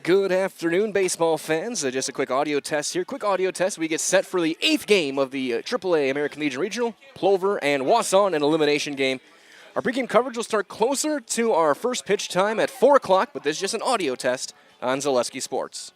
Good afternoon, baseball fans. Just a quick audio test here. Quick audio test. We get set for the 8th game of the AAA American Legion Regional. Plover and Wausau in an elimination game. Our pregame coverage will start closer to our first pitch time at 4 o'clock, but this is just an audio test on Zaleski Sports.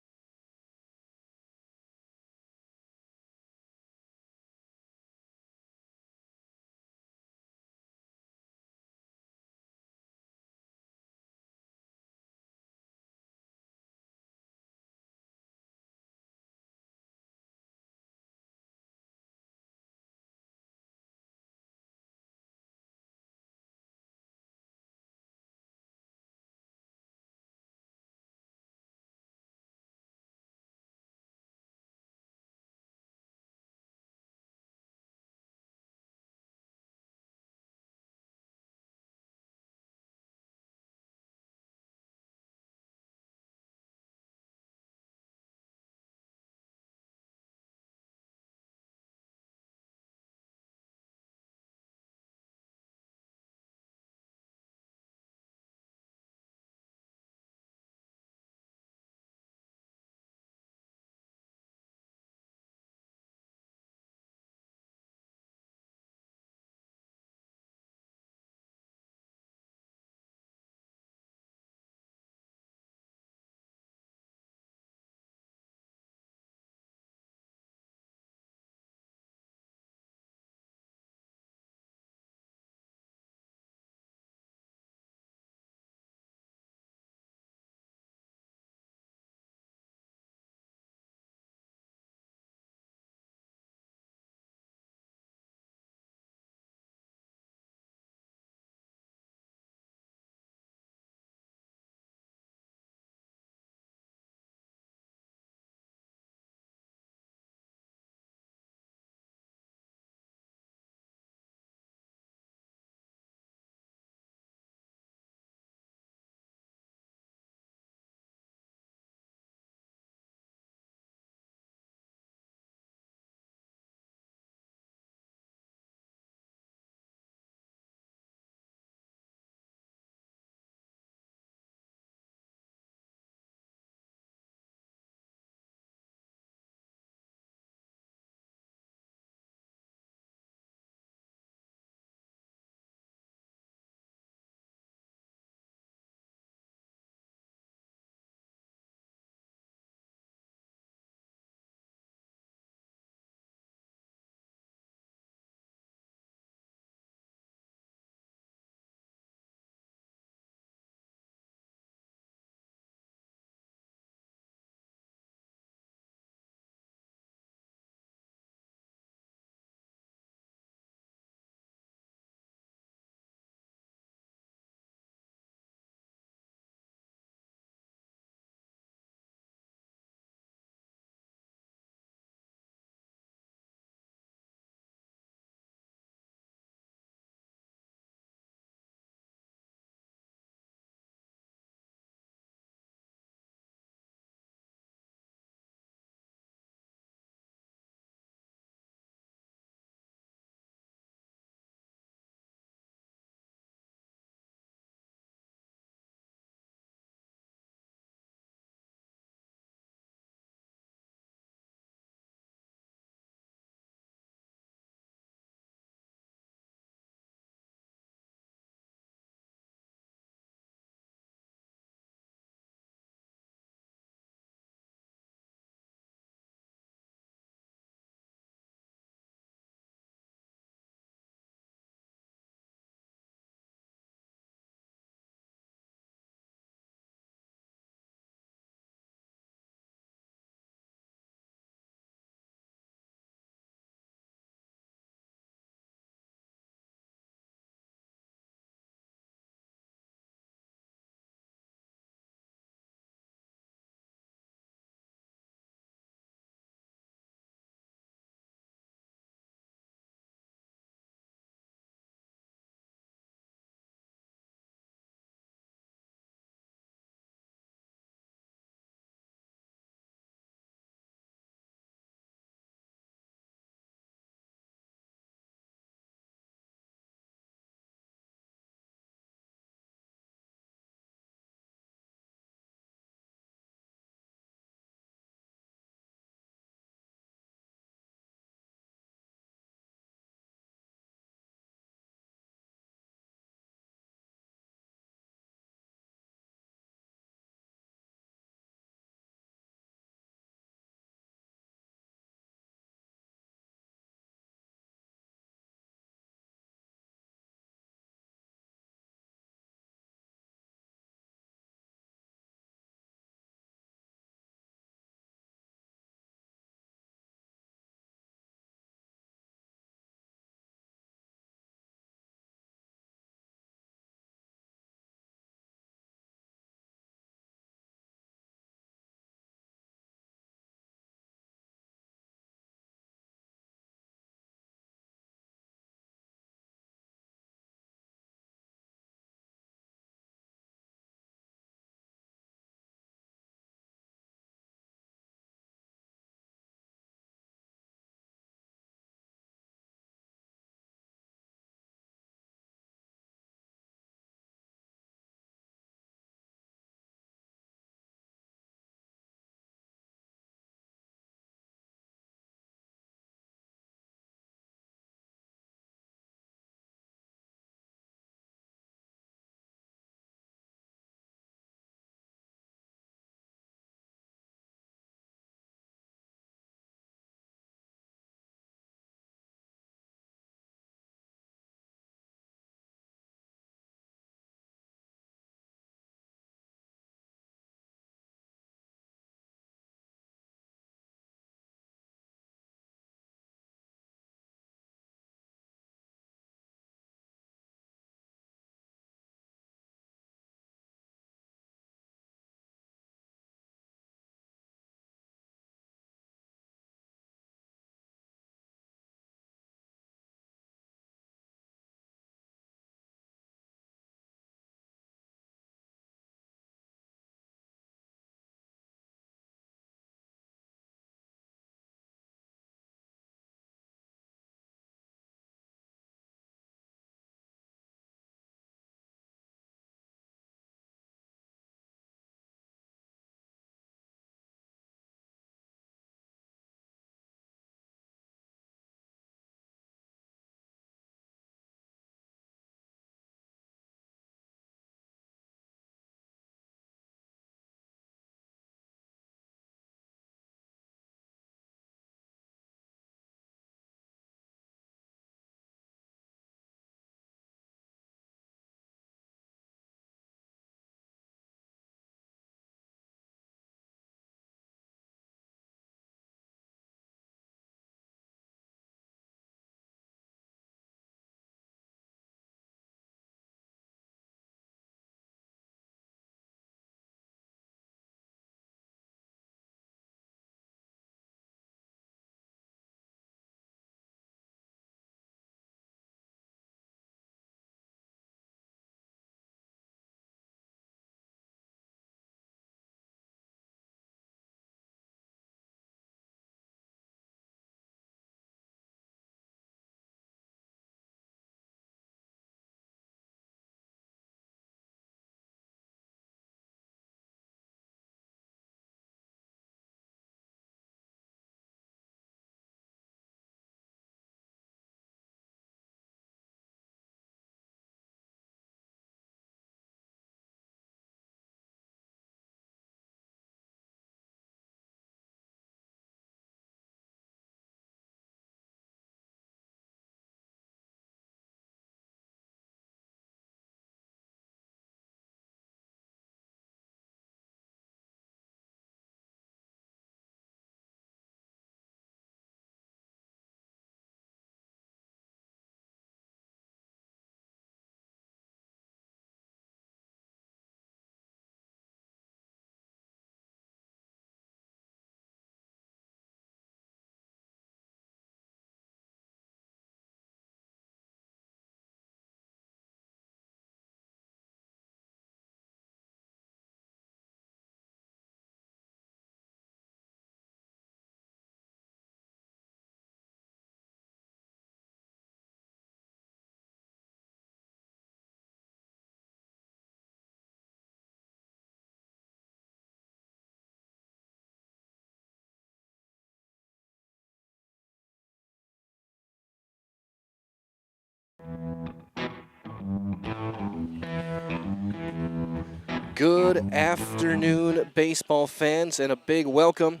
Good afternoon, baseball fans, and a big welcome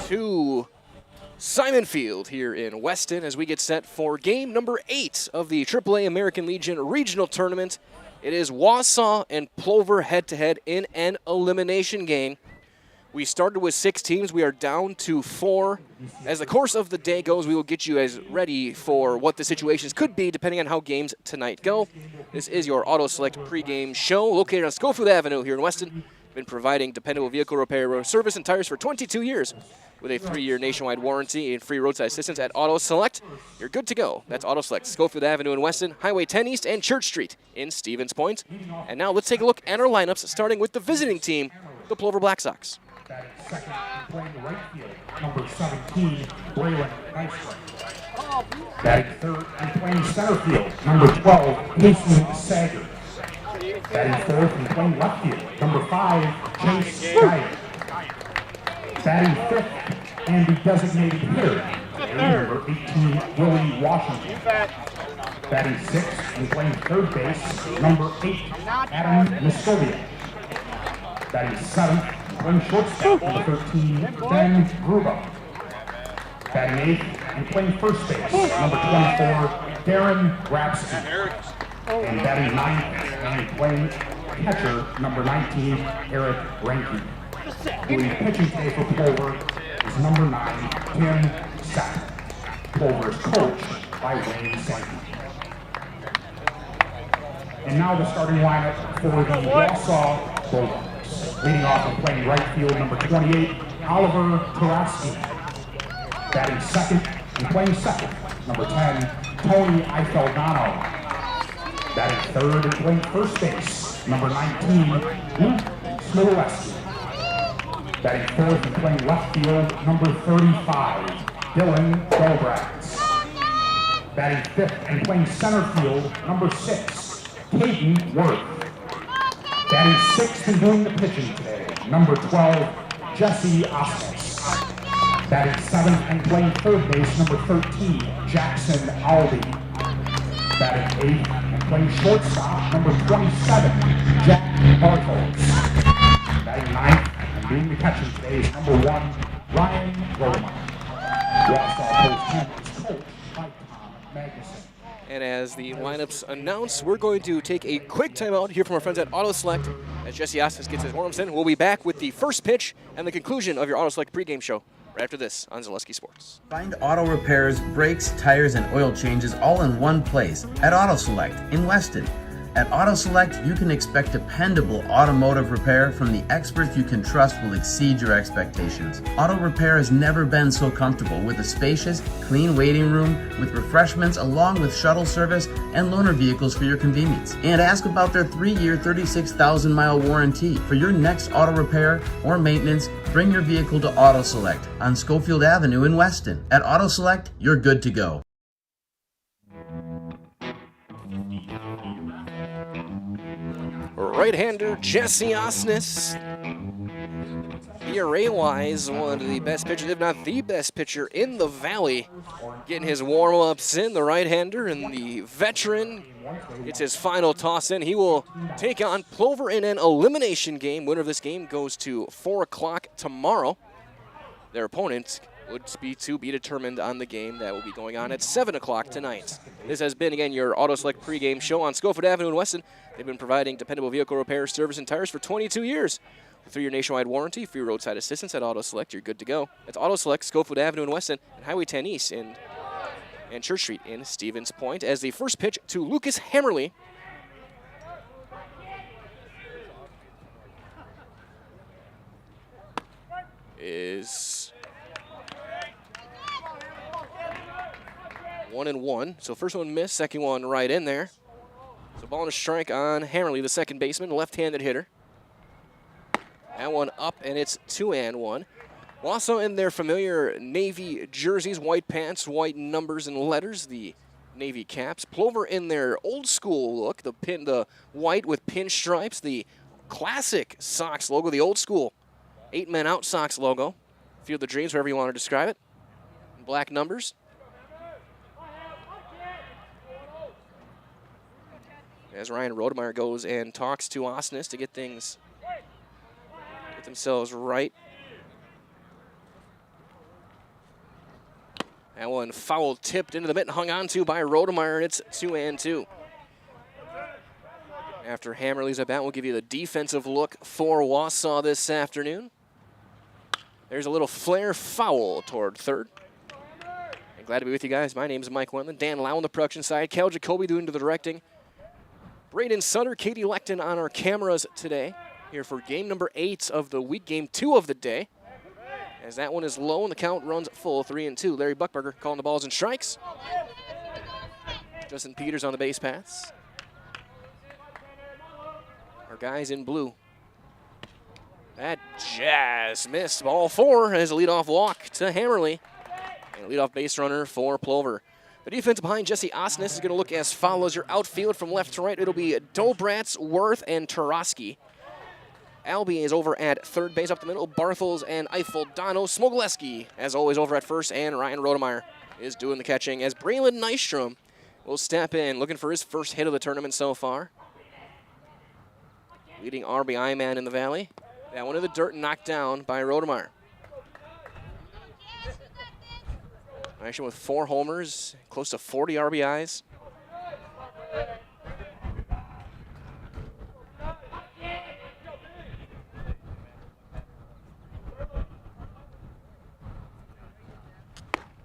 to Simon Field here in Weston as we get set for game number 8 of the AAA American Legion Regional Tournament. It is Wausau and Plover head-to-head in an elimination game. We started with 6 teams. We are down to 4. As the course of the day goes, we will get you as ready for what the situations could be depending on how games tonight go. This is your Auto Select pregame show located on Schofield Avenue here in Weston. Been providing dependable vehicle repair, service, and tires for 22 years with a 3-year nationwide warranty and free roadside assistance at Auto Select. You're good to go. That's Auto Select, Schofield Avenue in Weston, Highway 10 East, and Church Street in Stevens Point. And now let's take a look at our lineups, starting with the visiting team, the Plover Black Sox. Batting second and playing the right field, number 17, Braylon Nystrom. Batting third and playing center field, number 12, Casey Sager. Batting fourth and playing left field, number 5, Chase Geyer. Batting fifth and the designated hitter, number 18, Willie Washington. Batting sixth and playing third base, number 8, Adam Moscovia. Batting seventh, playing shortstop, number 13, Ben Gruba. Batting eighth and playing first base, number 24, Darren Grabsky. And batting ninth and playing catcher, number 19, Eric Rankin. Doing pitching today for Plover is number 9, Tim Sack. Plover is coached by Wayne Sankey. And now the starting lineup for the Wausau Bulldogs. Leading off and playing right field, number 28, Oliver Tarasky. Batting second and playing second, number 10, Tony Eifeldano. Batting third and playing first base, number 19, Luke Smoleski. Batting fourth and playing left field, number 35, Dylan Dolbratz. Batting fifth and playing center field, number 6, Caden Worth. Batting sixth and doing the pitching today, number 12, Jesse Osnes. Batting seventh and playing third base, number 13, Jackson Aldi. Batting eighth and playing shortstop, number 27, Jack Bartels. Batting ninth and doing the catching today is number 1, Ryan Roman. Wausau Postgame is coached by Tom Magnuson. And as the lineups announce, we're going to take a quick timeout here from our friends at Auto Select as Jesse Osnes gets his warm-ups in. We'll be back with the first pitch and the conclusion of your Auto Select pregame show right after this on Zaleski Sports. Find auto repairs, brakes, tires, and oil changes all in one place at Auto Select in Weston. At Auto Select, you can expect dependable automotive repair from the experts you can trust will exceed your expectations. Auto repair has never been so comfortable with a spacious, clean waiting room with refreshments along with shuttle service and loaner vehicles for your convenience. And ask about their 3-year, 36,000-mile warranty. For your next auto repair or maintenance, bring your vehicle to Auto Select on Schofield Avenue in Weston. At Auto Select, you're good to go. Right-hander Jesse Osnes, ERA-wise, one of the best pitchers, if not the best pitcher in the Valley. Getting his warm-ups in, the right-hander, and the veteran gets his final toss in. He will take on Plover in an elimination game. Winner of this game goes to 4 o'clock tomorrow. Their opponent would be to be determined on the game that will be going on at 7 o'clock tonight. This has been, again, your Auto Select pregame show on Schofield Avenue in Weston. They've been providing dependable vehicle repair, service, and tires for 22 years. With 3-year nationwide warranty, free roadside assistance at Auto Select, you're good to go. That's Auto Select, Schofield Avenue in Weston, and Highway 10 East and Church Street in Stevens Point. As the first pitch to Lucas Hammerly. Is 1-1. So first one missed, second one right in there. So ball and a strike on Hammerly, the second baseman, left-handed hitter. That one up, and it's 2-1. Wausau in their familiar navy jerseys, white pants, white numbers and letters, the navy caps. Plover in their old school look, the white with pinstripes, the classic Sox logo, the old school 8-men out Sox logo. Field of Dreams, wherever you want to describe it. Black numbers. as Ryan Rodemeyer goes and talks to Osnes to get themselves right. That one foul tipped into the mitten, hung on to by Rodemeyer, and it's 2-2. After Hammerly's at bat, we'll give you the defensive look for Wausau this afternoon. There's a little flare foul toward third. And glad to be with you guys. My name is Mike Wendland. Dan Lau on the production side. Cal Jacoby doing the directing. Braden Sutter, Katie Lecton on our cameras today. Here for game number 8 of the week, game 2 of the day. As that one is low and the count runs full, 3-2. Larry Buckberger calling the balls and strikes. Justin Peters on the base paths. Our guys in blue. That just missed. Ball 4 as a leadoff walk to Hammerly. And a leadoff base runner for Plover. The defense behind Jesse Osnes is going to look as follows. Your outfield from left to right, it'll be Dobratz, Worth, and Tarosky. Albie is over at third base up the middle. Barthels and Eiffel, Dono, Smogleski, as always, over at first. And Ryan Rodemeyer is doing the catching as Braylon Nystrom will step in, looking for his first hit of the tournament so far. Leading RBI man in the Valley. That one in the dirt, knocked down by Rodemeyer. Nystrom with 4 homers, close to 40 RBIs.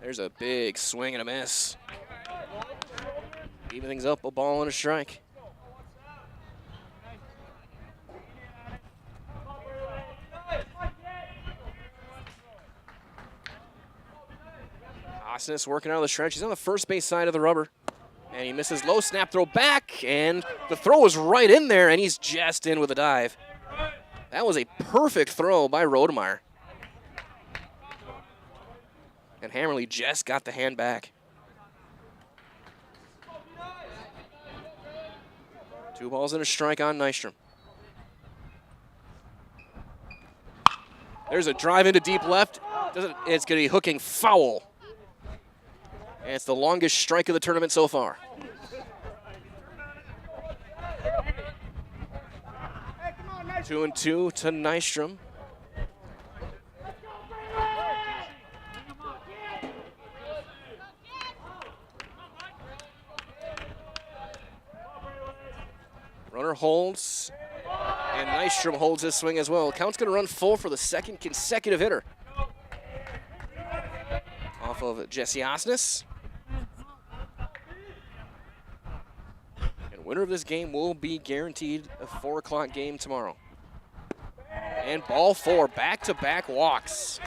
There's a big swing and a miss. Even things up, a ball and a strike. Osnes working out of the stretch. He's on the first base side of the rubber. And he misses low, snap throw back, and the throw is right in there, and he's just in with a dive. That was a perfect throw by Rodemeyer. And Hammerly just got the hand back. 2 balls and a strike on Nystrom. There's a drive into deep left. It's going to be hooking foul. And it's the longest strike of the tournament so far. Two and 2 to Nystrom. Runner holds, and Nystrom holds his swing as well. Count's going to run full for the second consecutive hitter. Off of Jesse Osnes. And winner of this game will be guaranteed a 4 o'clock game tomorrow. And ball 4, back-to-back walks.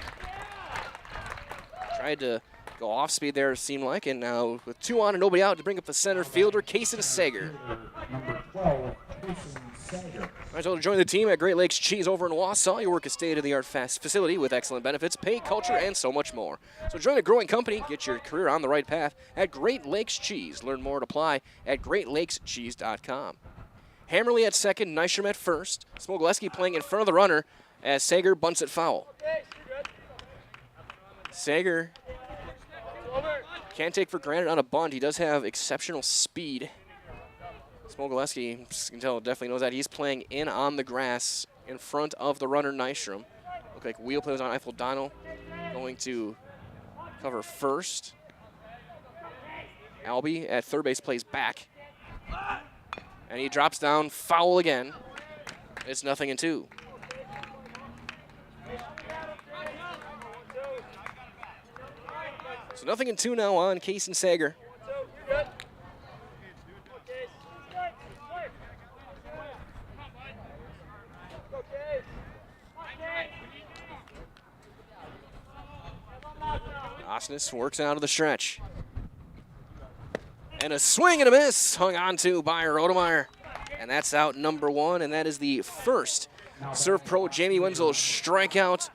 Tried to go off speed there, it seemed like, and now with 2 on and nobody out to bring up the center fielder, Kason Sager. Number 12, Kason Sager. Might as well join the team at Great Lakes Cheese over in Wausau. You work a state-of-the-art fast facility with excellent benefits, pay, culture, and so much more. So join a growing company, get your career on the right path at Great Lakes Cheese. Learn more and apply at greatlakescheese.com. Hammerly at second, Nystrom at first. Smogleski playing in front of the runner as Sager bunts it foul. Sager can't take for granted on a bunt. He does have exceptional speed. Smogleski, you can tell, definitely knows that. He's playing in on the grass in front of the runner, Nystrom. Look like wheel plays on Eiffel Dono. Going to cover first. Albie at third base plays back. And he drops down, foul again. It's 0-2. So 0-2 now on Kason Sager. Osnes works out of the stretch. And a swing and a miss hung on to by Rodemeyer. And that's out number 1, and that is the first Serve Pro Jamie Wenzel strikeout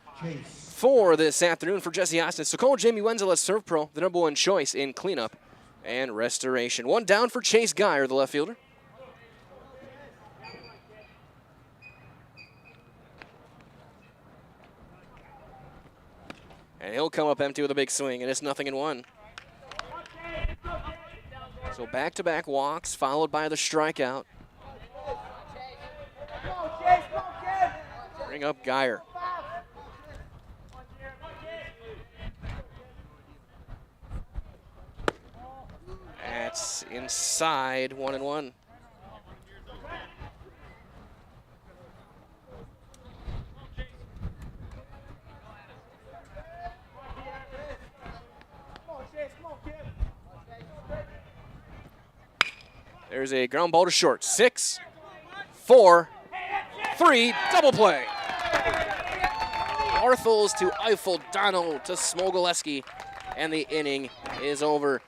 for this afternoon for Jesse Osnes. So call Jamie Wenzel at Serve Pro, the number 1 choice in cleanup and restoration. 1 down for Chase Geyer, the left fielder. And he'll come up empty with a big swing, and it's 0-1. So back-to-back walks, followed by the strikeout. bring up Geyer. That's inside, 1-1. There's a ground ball to short. 6, 4, 3, double play. Arthels to Eiffel, Dono to Smogoleski, and the inning is over.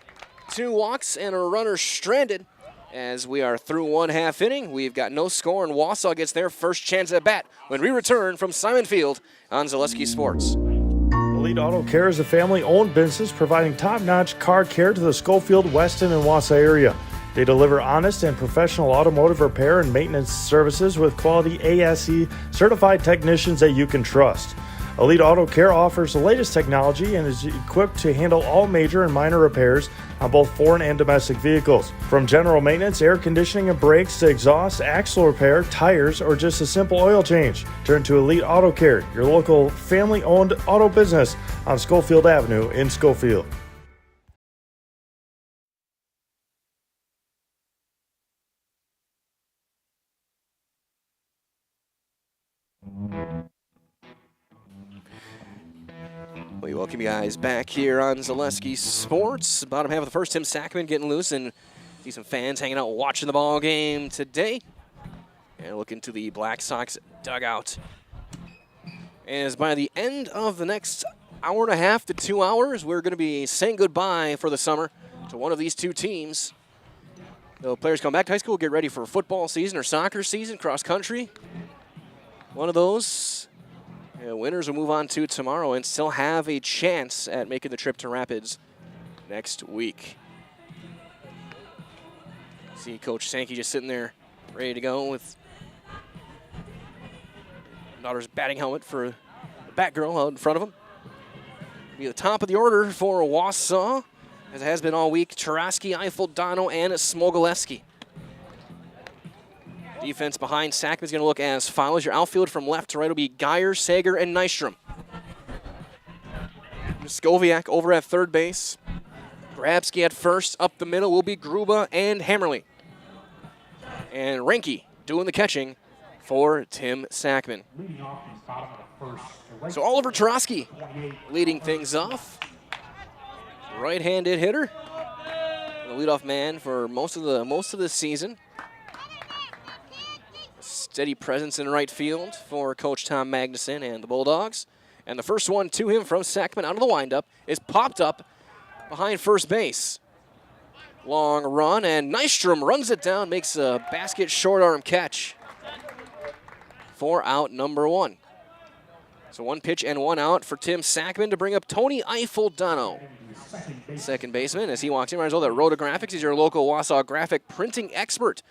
2 walks and a runner stranded. As we are through 1/2 inning, we've got no score, and Wausau gets their first chance at bat when we return from Simon Field on Zaleski Sports. Elite Auto Care is a family-owned business providing top-notch car care to the Schofield, Weston, and Wausau area. They deliver honest and professional automotive repair and maintenance services with quality ASE certified technicians that you can trust. Elite Auto Care offers the latest technology and is equipped to handle all major and minor repairs on both foreign and domestic vehicles. From general maintenance, air conditioning and brakes to exhaust, axle repair, tires, or just a simple oil change. Turn to Elite Auto Care, your local family-owned auto business on Schofield Avenue in Schofield. We welcome you guys back here on Zaleski Sports. Bottom half of the first, Tim Sackman getting loose, and see some fans hanging out watching the ball game today. And looking to the Black Sox dugout. As by the end of the next hour and a half to 2 hours, we're going to be saying goodbye for the summer to one of these two teams. The players come back to high school, get ready for football season or soccer season, cross country. One of those. Winners will move on to tomorrow and still have a chance at making the trip to Rapids next week. See Coach Sankey just sitting there ready to go with daughter's batting helmet for the Batgirl out in front of him. Be the top of the order for Wausau, as it has been all week. Taraski, Eiffel, Dono, and Smogoleski. Defense behind Sackman's going to look as follows. Your outfield from left to right will be Geyer, Sager, and Nystrom. Skoviak over at third base. Grabsky at first. Up the middle will be Gruba and Hammerly. And Renke doing the catching for Tim Sackman. So Oliver Taraski leading things off. Right-handed hitter. The leadoff man for most of the season. Steady presence in right field for Coach Tom Magnuson and the Bulldogs. And the first one to him from Sackman out of the windup is popped up behind first base. Long run, and Nystrom runs it down, makes a basket short arm catch for out number 1. So 1 pitch and 1 out for Tim Sackman to bring up Tony Eiffel Dono, second baseman. As he walks in, as well, that Rotographics is your local Wausau graphic printing expert.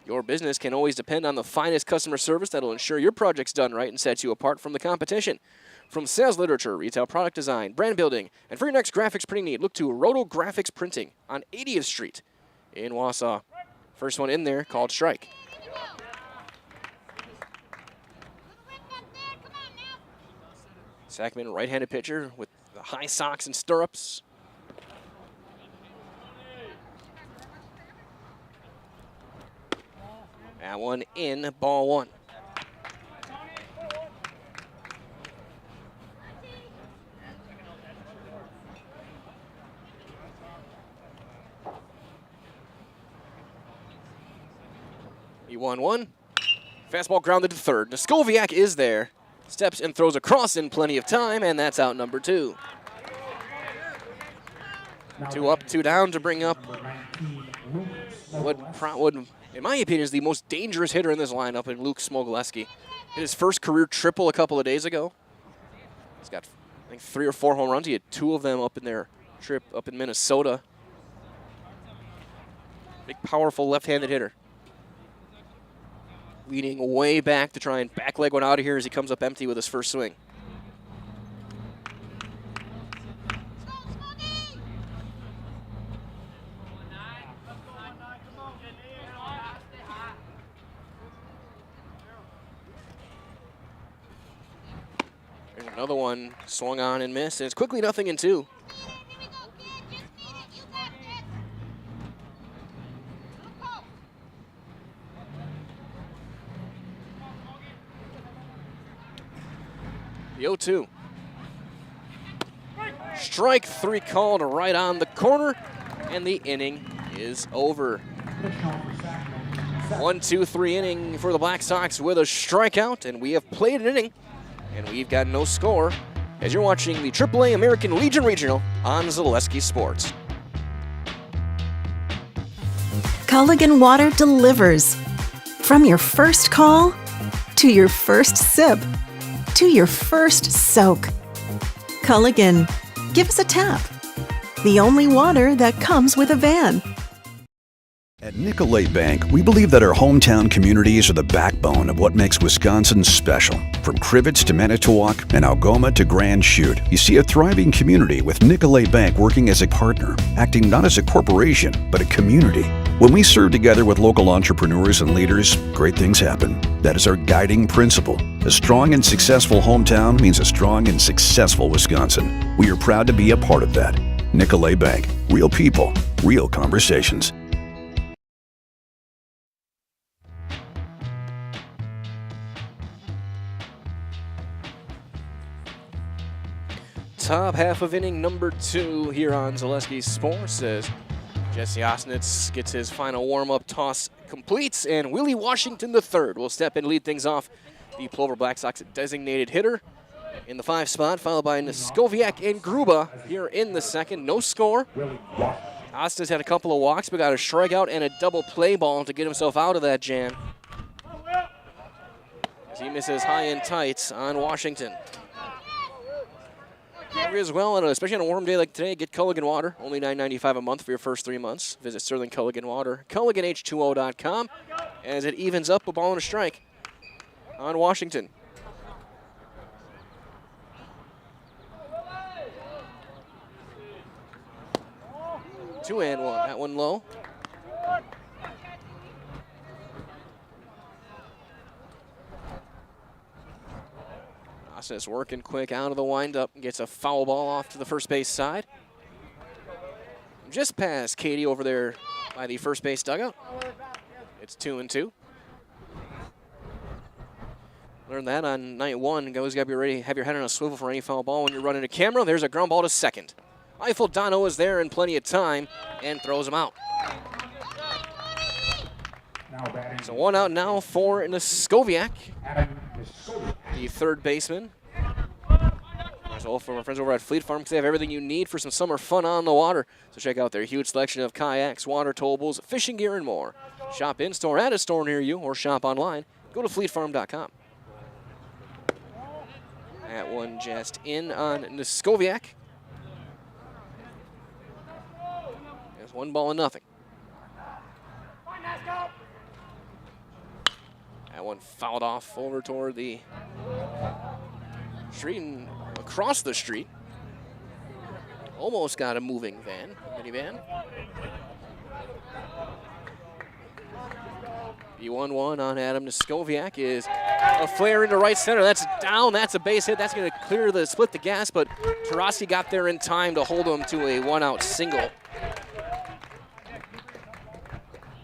Your business can always depend on the finest customer service that will ensure your project's done right and sets you apart from the competition. From sales literature, retail product design, brand building, and for your next graphics printing need, look to Rotographics Printing on 80th Street in Wausau. First one in there called strike. Sackman, right-handed pitcher with the high socks and stirrups. That one in, ball 1. He 1-1. Fastball grounded to third. Skoviak is there. Steps and throws across in plenty of time, and that's out number 2. 2 up, 2 down to bring up what would, in my opinion, is the most dangerous hitter in this lineup in Luke Smogoleski. Hit his first career triple a couple of days ago. He's got, I think, 3 or 4 home runs. He had 2 of them up in their trip up in Minnesota. Big, powerful left-handed hitter. Leaning way back to try and back leg one out of here as he comes up empty with his first swing. Another one swung on and missed, and it's quickly 0-2. The 0-2. Strike 3 called right on the corner, and the inning is over. 1-2-3 inning for the Black Sox with a strikeout, and we have played an inning, and we've got no score as you're watching the AAA American Legion Regional on Zaleski Sports. Culligan Water delivers. From your first call, to your first sip, to your first soak. Culligan, give us a tap. The only water that comes with a van. At Nicolay Bank, we believe that our hometown communities are the backbone of what makes Wisconsin special. From Crivets to Manitowoc and Algoma to Grand Chute, you see a thriving community with Nicolay Bank working as a partner, acting not as a corporation, but a community. When we serve together with local entrepreneurs and leaders, great things happen. That is our guiding principle. A strong and successful hometown means a strong and successful Wisconsin. We are proud to be a part of that. Nicolay Bank. Real people, real conversations. Top half of inning number 2 here on Zaleski Sports as Jesse Osnitz gets his final warm-up toss complete, and Willie Washington III will step in and lead things off. The Plover Black Sox designated hitter in the 5 spot, followed by Noskoviak and Gruba here in the second. No score. Osnitz had a couple of walks, but got a strikeout and a double play ball to get himself out of that jam, as he misses high and tight on Washington. As well, and especially on a warm day like today, get Culligan Water, only $9.95 a month for your first 3 months. Visit Sterling Culligan Water, CulliganH2O.com, as it evens up a ball and a strike on Washington. Two and one, that one low. Osnitz working quick out of the windup and gets a foul ball off to the first base side. Just past Katie over there by the first base dugout. It's 2-2. Learned that on night 1. Goes, got to be ready, have your head on a swivel for any foul ball when you're running a camera. There's a ground ball to second. Eiffel Dono is there in plenty of time and throws him out. So 1 out now for Noskoviak, the third baseman. Also from our friends over at Fleet Farm, because they have everything you need for some summer fun on the water. So check out their huge selection of kayaks, water towables, fishing gear, and more. Shop in-store at a store near you or shop online. Go to fleetfarm.com. That one just in on Noskoviak. There's 1-0. That one fouled off over toward the street and across the street. Almost got a moving van, minivan. The 1-1 on Adam Noskoviak is a flare into right center. That's down. That's a base hit. That's going to clear the split the gas, but Tarasi got there in time to hold him to a 1-out single.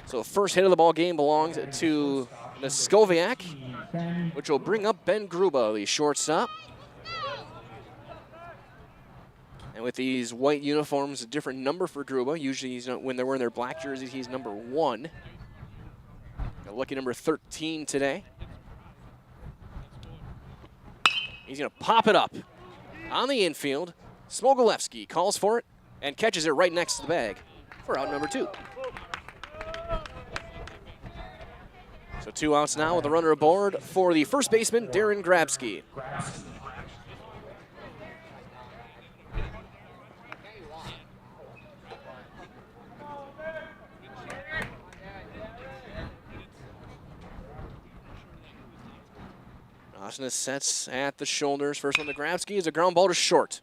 So first hit of the ball game belongs to Noskoviak, which will bring up Ben Gruba, the shortstop. And with these white uniforms, a different number for Gruba. Usually he's when they're wearing their black jerseys, he's number 1. Got lucky number 13 today. He's going to pop it up on the infield. Smogolevsky calls for it and catches it right next to the bag for out number 2. So 2 outs now with a runner aboard for the first baseman, Darren Grabsky. Osnitz sets at the shoulders. First one to Grabsky is a ground ball to short.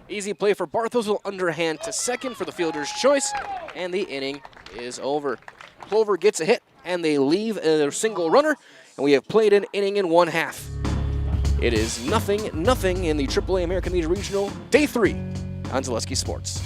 Easy play for Barthos, will underhand to second for the fielder's choice, and the inning is over. Plover gets a hit, and they leave a single runner, and we have played an inning in 1/2. It is 0-0 in the AAA American Legion Regional, Day 3 on Zaleski Sports.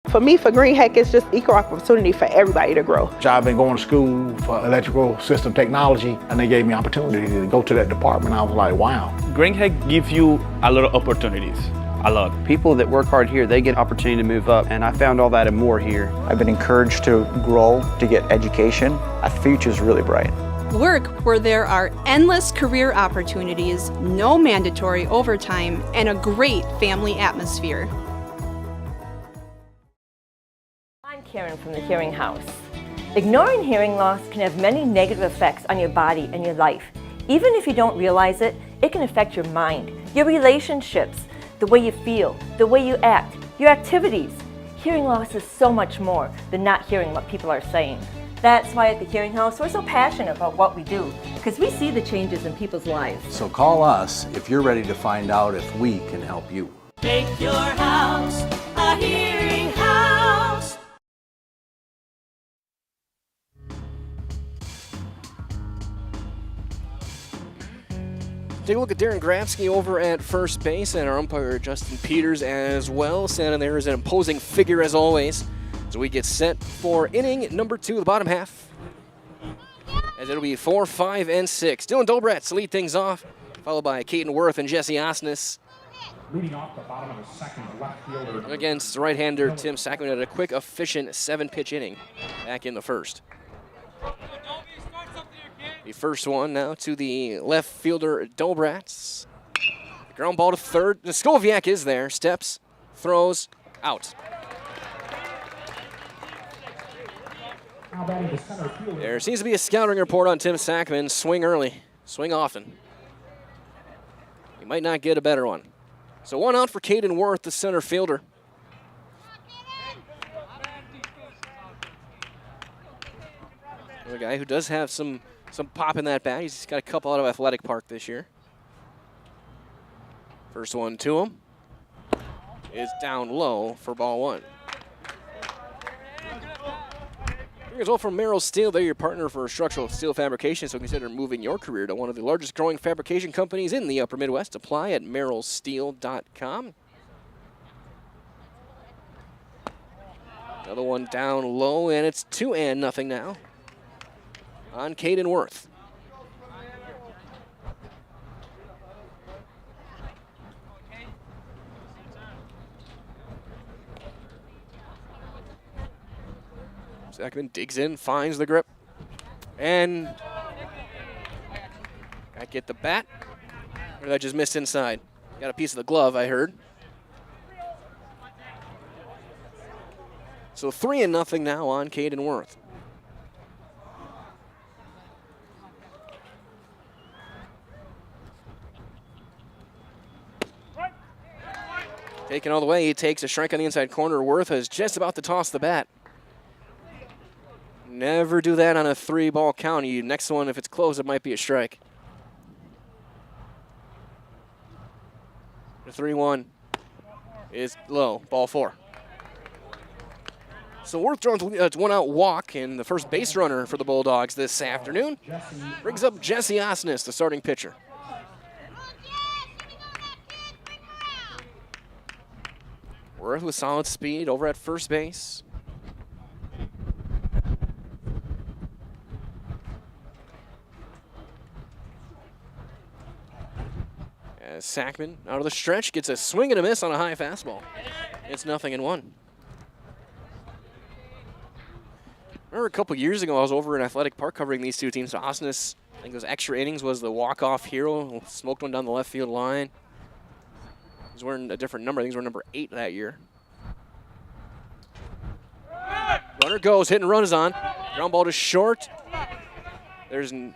For me, for Green Heck, it's just equal opportunity for everybody to grow. I've been going to school for electrical system technology, and they gave me opportunity to go to that department. I was like, wow. Green Heck gives you a lot of opportunities. A lot. People that work hard here, they get opportunity to move up, and I found all that and more here. I've been encouraged to grow, to get education. Our future's really bright. Work where there are endless career opportunities, no mandatory overtime, and a great family atmosphere. I'm Karen from the Hearing House. Ignoring hearing loss can have many negative effects on your body and your life. Even if you don't realize it, it can affect your mind, your relationships, the way you feel, the way you act, your activities. Hearing loss is so much more than not hearing what people are saying. That's why at the Hearing House we're so passionate about what we do, because we see the changes in people's lives. So call us if you're ready to find out if we can help you. Make your house a hearing house. Take a look at Darren Grafsky over at first base, and our umpire Justin Peters as well. Standing there is an imposing figure as always. So we get set for inning number 2, the bottom half. As it'll be 4, 5, and 6. Dylan Dobrats to lead things off, followed by Caden Worth and Jesse Osnes. Leading off the bottom of the second, the left fielder. Against right-hander Tim Sackman had a quick, efficient 7-pitch inning back in the first. The first one now to the left fielder Dobrats. Ground ball to third. Skoviak is there. Steps, throws, out. There seems to be a scouting report on Tim Sackman. Swing early, swing often. He might not get a better one. So one out for Caden Worth, the center fielder. Another guy who does have some pop in that bat. He's got a couple out of Athletic Park this year. First one to him is down low for ball 1. Here's all from Merrill Steel. They're your partner for structural steel fabrication, so consider moving your career to one of the largest growing fabrication companies in the upper Midwest. Apply at merrillsteel.com. Another one down low, and it's 2-0 now on Caden Worth. Sackman digs in, finds the grip, and got get the bat. Or that just missed inside. Got a piece of the glove, I heard. So 3-0 now on Caden Worth. Taken all the way, he takes a strike on the inside corner. Worth is just about to toss the bat. Never do that on a 3-ball count. Next one, if it's close, it might be a strike. The 3-1 is low, ball 4. So Worth draws a 1-out walk, and the first base runner for the Bulldogs this afternoon brings up Jesse Osnes, the starting pitcher. Worth with solid speed over at first base. As Sackman out of the stretch gets a swing and a miss on a high fastball. It's 0-1. Remember a couple years ago I was over in Athletic Park covering these two teams. So Osnes, I think those extra innings, was the walk-off hero. Smoked one down the left field line. He was wearing a different number. I think he was wearing number 8 that year. Runner goes, hit and run is on. Ground ball to short. There's a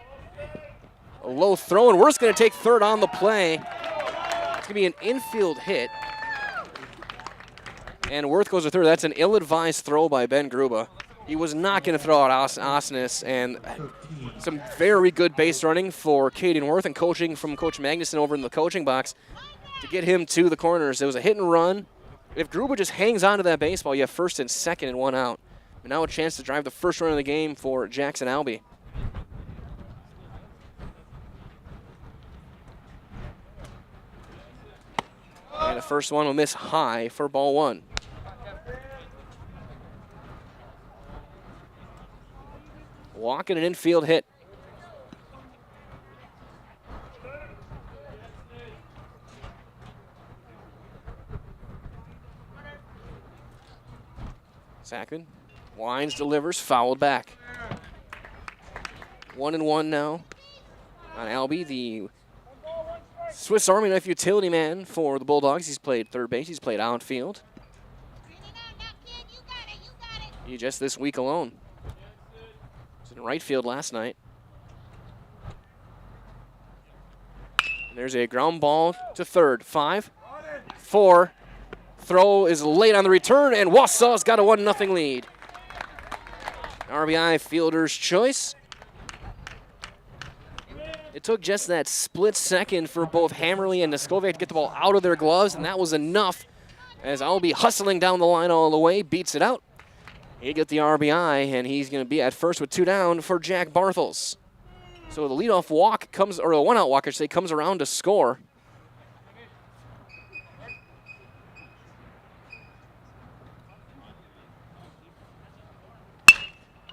low throw, and Worth's going to take third on the play. It's going to be an infield hit. And Worth goes to third. That's an ill-advised throw by Ben Gruba. He was not going to throw out Osnes, and some very good base running for Caden Worth and coaching from Coach Magnuson over in the coaching box to get him to the corners. It was a hit and run. If Gruba just hangs on to that baseball, you have first and second and 1 out. And now a chance to drive the first run of the game for Jackson Albee. The first one will miss high for ball one. Walk and an infield hit. Sackman winds, delivers, fouled back. 1-1 now on Albie, the Swiss Army knife utility man for the Bulldogs. He's played third base, he's played outfield. He just this week alone. He was in right field last night. And there's a ground ball to third. 5, 4. Throw is late on the return, and Wausau's got a 1-0 lead. RBI fielder's choice. It took just that split second for both Hammerly and Neskovic to get the ball out of their gloves, and that was enough as Albie hustling down the line all the way, beats it out. He get the RBI, and he's going to be at first with 2 down for Jack Barthels. So the leadoff walk comes, or the one-out walk, I should say, comes around to score.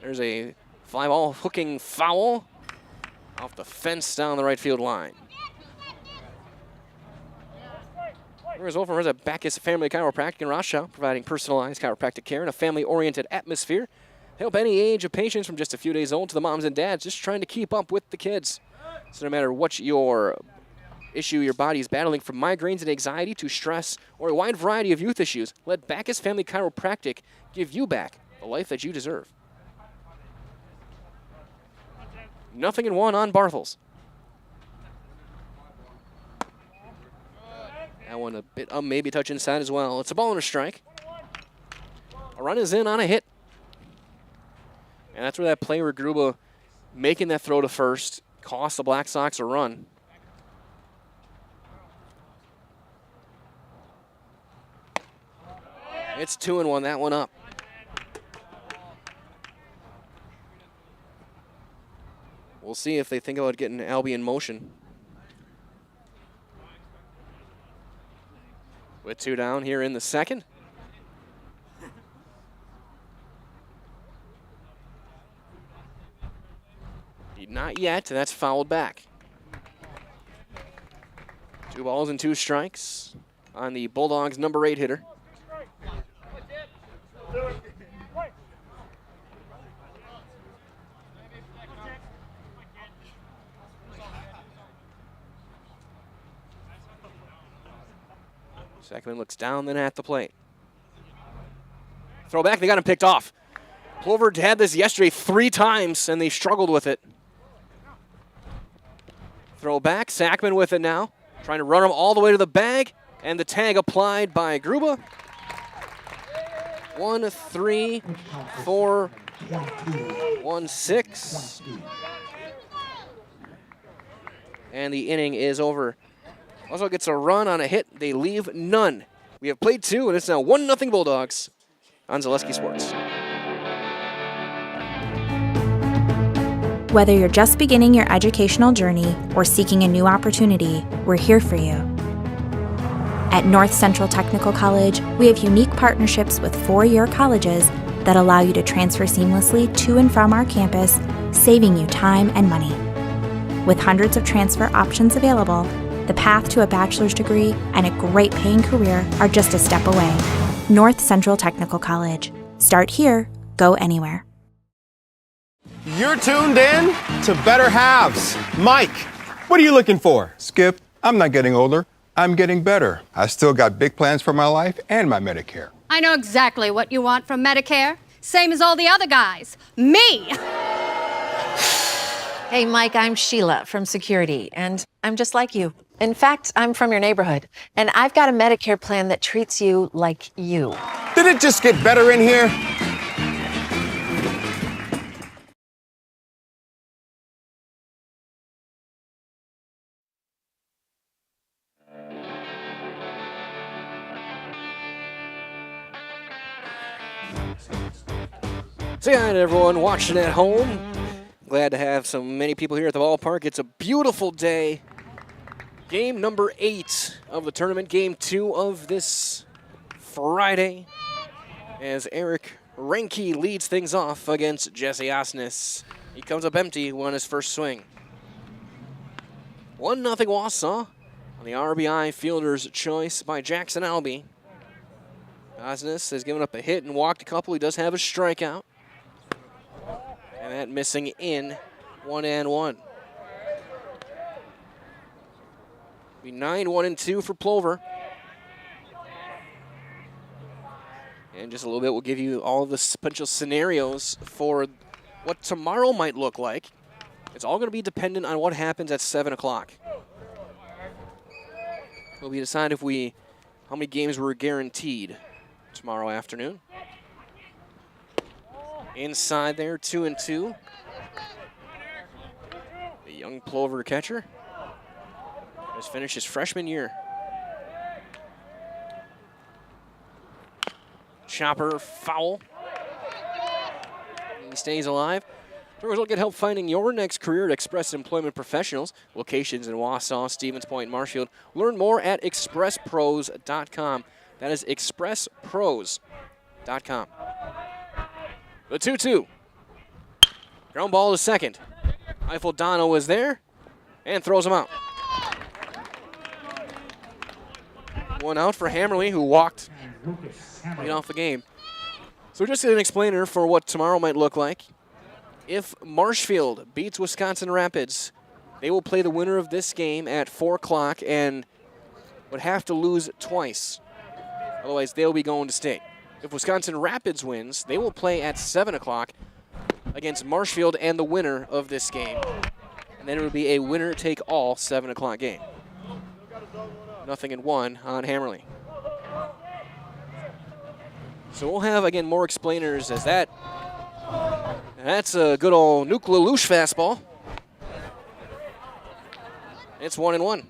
There's a fly-ball hooking foul off the fence down the right field line. Result from Bacchus Family Chiropractic in Wausau, providing personalized chiropractic care in a family-oriented atmosphere. Help any age of patients from just a few days old to the moms and dads just trying to keep up with the kids. So no matter what your issue your body is battling, from migraines and anxiety to stress or a wide variety of youth issues, let Bacchus Family Chiropractic give you back the life that you deserve. 0-1 on Barthels. That one a bit maybe touch inside as well. It's a ball and a strike. A run is in on a hit. And that's where that play where Gruba making that throw to first cost the Black Sox a run. It's 2-1, that one up. We'll see if they think about getting Albie in motion. With 2 down here in the second. Not yet, and that's fouled back. 2 balls and 2 strikes on the Bulldogs' number 8 hitter. Sackman looks down, then at the plate. Throw back, they got him picked off. Plover had this yesterday 3 times, and they struggled with it. Throw back, Sackman with it now. Trying to run him all the way to the bag, and the tag applied by Gruba. 1, 3, 4, 1, 6. And the inning is over. Also gets a run on a hit. They leave none. We have played 2, and it's now 1-0 Bulldogs on Zaleski Sports. Whether you're just beginning your educational journey or seeking a new opportunity, we're here for you. At North Central Technical College, we have unique partnerships with 4-year colleges that allow you to transfer seamlessly to and from our campus, saving you time and money. With hundreds of transfer options available, the path to a bachelor's degree and a great paying career are just a step away. North Central Technical College. Start here, go anywhere. You're tuned in to Better Halves. Mike, what are you looking for? Skip, I'm not getting older. I'm getting better. I still got big plans for my life and my Medicare. I know exactly what you want from Medicare. Same as all the other guys. Me! Hey, Mike, I'm Sheila from Security, and I'm just like you. In fact, I'm from your neighborhood, and I've got a Medicare plan that treats you like you. Did it just get better in here? Say hi to everyone watching at home. Glad to have so many people here at the ballpark. It's a beautiful day. Game number 8 of the tournament, game 2 of this Friday, as Eric Renke leads things off against Jesse Osnes. He comes up empty on his first swing. 1-0 Wausau on the RBI fielder's choice by Jackson Albee. Osnes has given up a hit and walked a couple. He does have a strikeout. And that missing in 1-1. Be 9-1-2 for Plover. And just a little bit, we'll give you all the potential scenarios for what tomorrow might look like. It's all going to be dependent on what happens at 7 o'clock. We'll be decide how many games we're guaranteed tomorrow afternoon. Inside there, 2-2. The young Plover catcher has finished his freshman year. Chopper foul. He stays alive. Brewers will get help finding your next career at Express Employment Professionals. Locations in Wausau, Stevens Point, Marshfield. Learn more at expresspros.com. That is expresspros.com. The 2-2. Ground ball to second. Eiffel-Dono is there and throws him out. 1 out for Hammerly, who walked right off the game. So just an explainer for what tomorrow might look like. If Marshfield beats Wisconsin Rapids, they will play the winner of this game at 4 o'clock and would have to lose twice. Otherwise, they'll be going to state. If Wisconsin Rapids wins, they will play at 7 o'clock against Marshfield and the winner of this game. And then it would be a winner-take-all 7 o'clock game. 0-1 on Hammerly. So we'll have, again, more explainers as that. That's a good old Nuke Lelouch fastball. It's 1-1.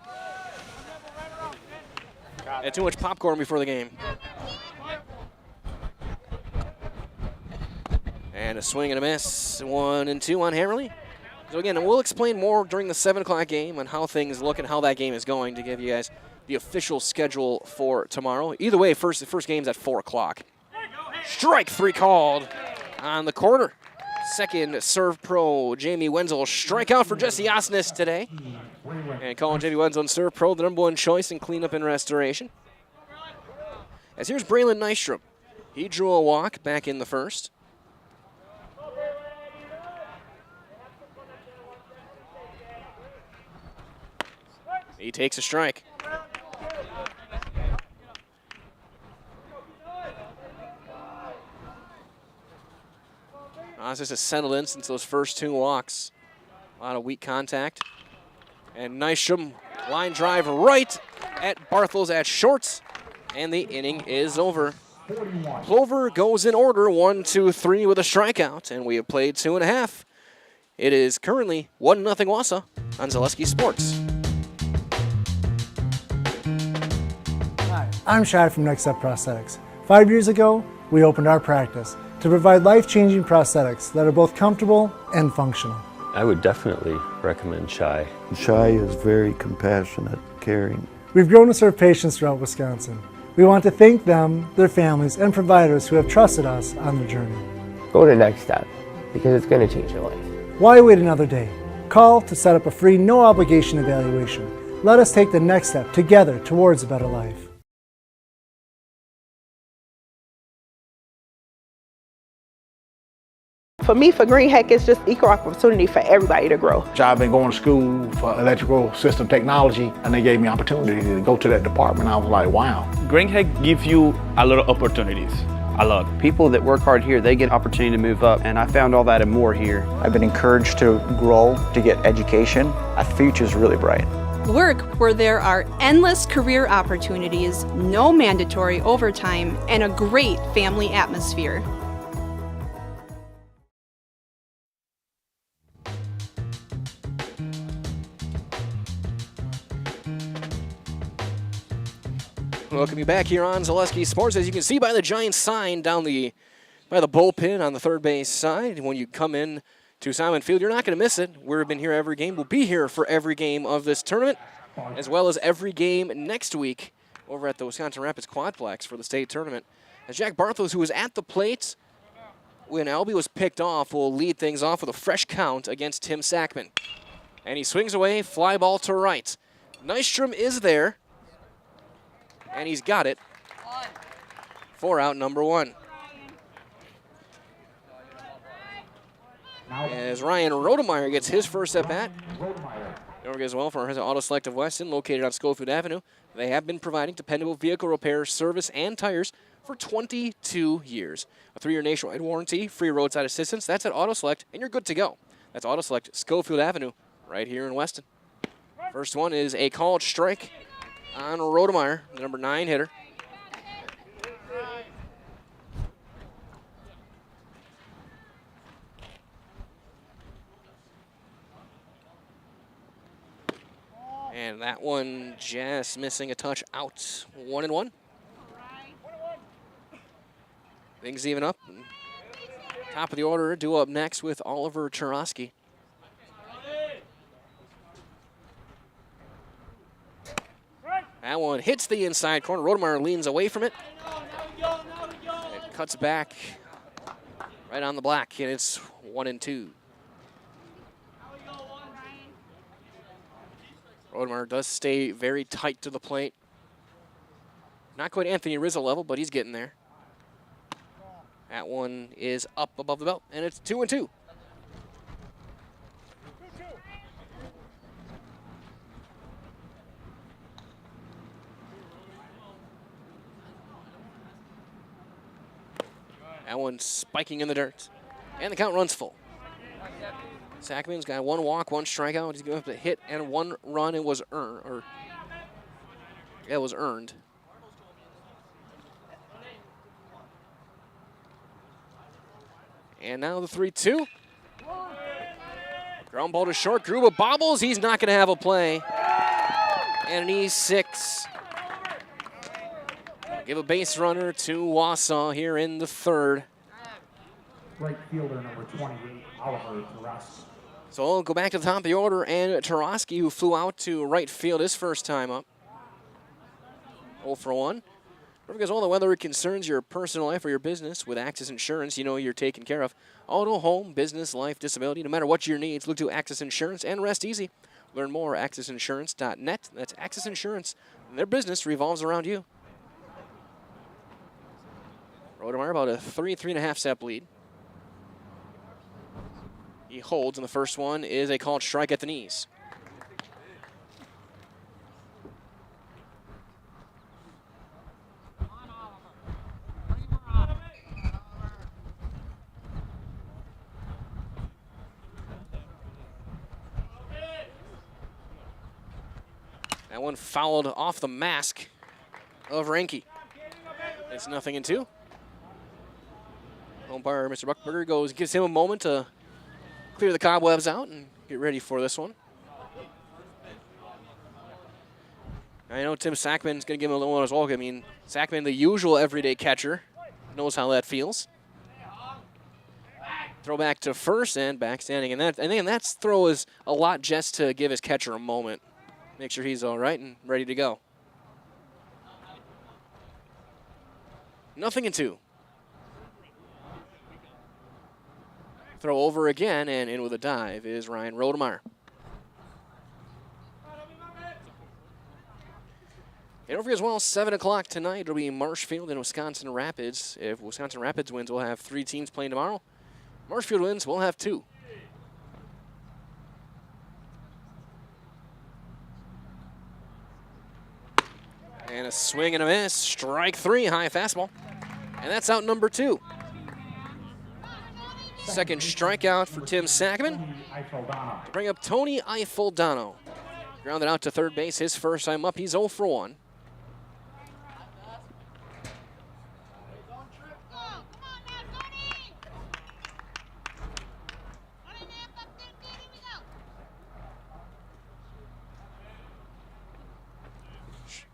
Had too much popcorn before the game. And a swing and a miss. 1-2 on Hammerly. So again, we'll explain more during the 7 o'clock game on how things look and how that game is going to give you guys the official schedule for tomorrow. Either way, the first game's at 4 o'clock. Strike 3 called on the quarter. Second serve pro Jamie Wenzel strikeout for Jesse Osnes today. And calling Jamie Wenzel and serve pro the #1 choice in cleanup and restoration. As here's Braylon Nystrom. He drew a walk back in the first. He takes a strike. Osnes has settled in since those first 2 walks. A lot of weak contact. And Nystrom, line drive right at Barthels at short. And the inning is over. Plover goes in order, 1-2-3 with a strikeout. And we have played 2.5. It is currently 1-0 Wausau on Zaleski Sports. Hi, I'm Shai from Next Step Prosthetics. 5 years ago, we opened our practice to provide life-changing prosthetics that are both comfortable and functional. I would definitely recommend Shai. Shai is very compassionate, caring. We've grown to serve patients throughout Wisconsin. We want to thank them, their families, and providers who have trusted us on their journey. Go to Next Step, because it's going to change your life. Why wait another day? Call to set up a free, no-obligation evaluation. Let us take the next step together towards a better life. For me, for Green Heck, it's just equal opportunity for everybody to grow. I've been going to school for electrical system technology, and they gave me opportunity to go to that department. I was like, wow. Green Heck gives you a lot of opportunities. A lot. People that work hard here, they get opportunity to move up, and I found all that and more here. I've been encouraged to grow, to get education. Our future's really bright. Work where there are endless career opportunities, no mandatory overtime, and a great family atmosphere. Welcome you back here on Zaleski Sports. As you can see by the giant sign down by the bullpen on the third base side, when you come in to Simon Field, you're not going to miss it. We've been here every game. We'll be here for every game of this tournament. as well as every game next week over at the Wisconsin Rapids Quadplex for the state tournament. As Jack Barthos, who was at the plate when Albie was picked off, will lead things off with a fresh count against Tim Sackman. And he swings away, fly ball to right. Nystrom is there, and he's got it for out number 1. As Ryan Rodemeyer gets his first at bat. Don't forget as well for Auto Select of Weston, located on Schofield Avenue. They have been providing dependable vehicle repair, service, and tires for 22 years. A 3-year nationwide warranty, free roadside assistance. That's at Auto Select, and you're good to go. That's Auto Select, Schofield Avenue, right here in Weston. First one is a called strike on Rodemeyer, the number 9 hitter. And that one just missing a touch out. 1-1. Things even up. Top of the order, due up next with Oliver Churosky. That one hits the inside corner. Rodemeyer leans away from it. It cuts back right on the black, and it's 1-2. Rodemeyer does stay very tight to the plate. Not quite Anthony Rizzo level, but he's getting there. That one is up above the belt, and it's 2-2. That one spiking in the dirt, and the count runs full. Sackman's got 1 walk, 1 strikeout. He's going to have to hit and 1 run. It was earned. It was earned. And now the 3-2. Ground ball to short. Gruba bobbles. He's not going to have a play. And an E6. Give a base runner to Wausau here in the 3rd. Right fielder number 28, Oliver Tarasky. So we'll go back to the top of the order, and Tarosky, who flew out to right field his first time up. 0 for 1. Because all the weather concerns your personal life or your business, with Access Insurance, you know you're taken care of. Auto, home, business, life, disability, no matter what your needs, look to Access Insurance and rest easy. Learn more at accessinsurance.net. That's Access Insurance. Their business revolves around you. Rodemeyer about a 3.5 step lead. He holds, and the first one is a called strike at the knees. That one fouled off the mask of Ranke. It's 0-2. Umpire Mr. Buckberger gives him a moment to clear the cobwebs out and get ready for this one. I know Tim Sackman's going to give him a little one as well. I mean, Sackman, the usual everyday catcher, knows how that feels. Throw back to first and backstanding. And that throw is a lot just to give his catcher a moment. Make sure he's all right and ready to go. 0-2. Throw over again, and in with a dive is Ryan Rodemeyer. And over as well, 7 o'clock tonight, it'll be Marshfield and Wisconsin Rapids. If Wisconsin Rapids wins, we'll have 3 teams playing tomorrow. Marshfield wins, we'll have 2. And a swing and a miss. Strike 3, high fastball. And that's out number 2. Second strikeout for Tim Sackman. To bring up Tony Eifeldano. Grounded out to third base his first time up. He's 0 for 1.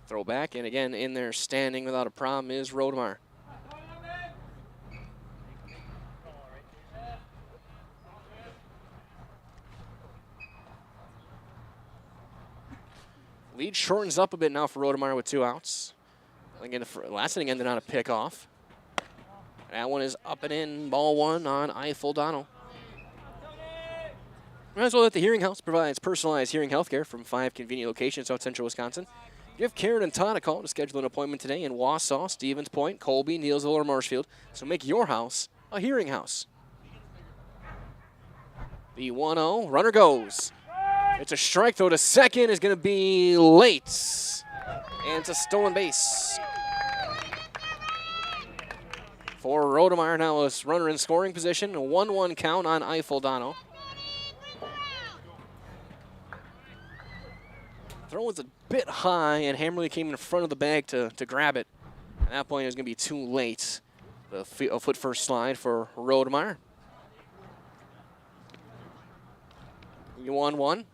Throw back, and again in there standing without a problem is Rodemeyer. Lead shortens up a bit now for Rodemeyer with 2 outs. Again, the last inning ended on a pickoff. That one is up and in, ball 1 on Eifeldano. Might as well that the Hearing House provides personalized hearing health care from 5 convenient locations throughout central Wisconsin. Give Karen and Todd a call to schedule an appointment today in Wausau, Stevens Point, Colby, Neelsville, or Marshfield. So make your house a hearing house. The 1-0, runner goes. It's a strike, though. To second is going to be late. And it's a stolen base. For Rodemeyer, now a runner in scoring position. A 1-1 count on Eifeldano. Throw was a bit high, and Hammerly came in front of the bag to grab it. At that point, it was going to be too late. A foot first slide for Rodemeyer. 1-1.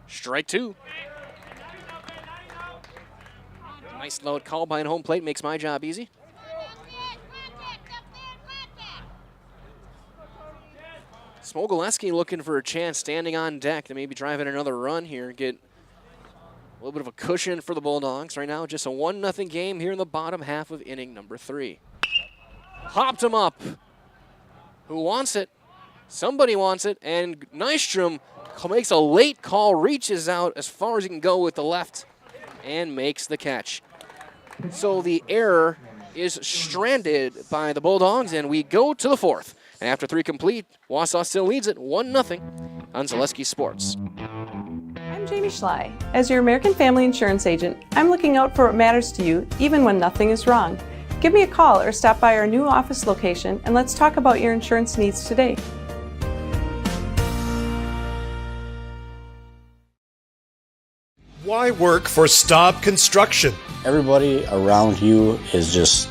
Strike 2. Nice load call behind home plate, makes my job easy. Smogoleski looking for a chance, standing on deck to maybe drive in another run here, get a little bit of a cushion for the Bulldogs. Right now, just a 1-0 game here in the bottom half of inning number 3. Hopped him up. Who wants it? Somebody wants it, and Nystrom makes a late call, reaches out as far as he can go with the left, and makes the catch. So the error is stranded by the Bulldogs, and we go to the 4th. And after 3 complete, Wausau still leads it 1-0 on Zaleski Sports. I'm Jamie Schley. As your American Family Insurance agent, I'm looking out for what matters to you, even when nothing is wrong. Give me a call or stop by our new office location, and let's talk about your insurance needs today. Why work for Staub Construction? Everybody around you is just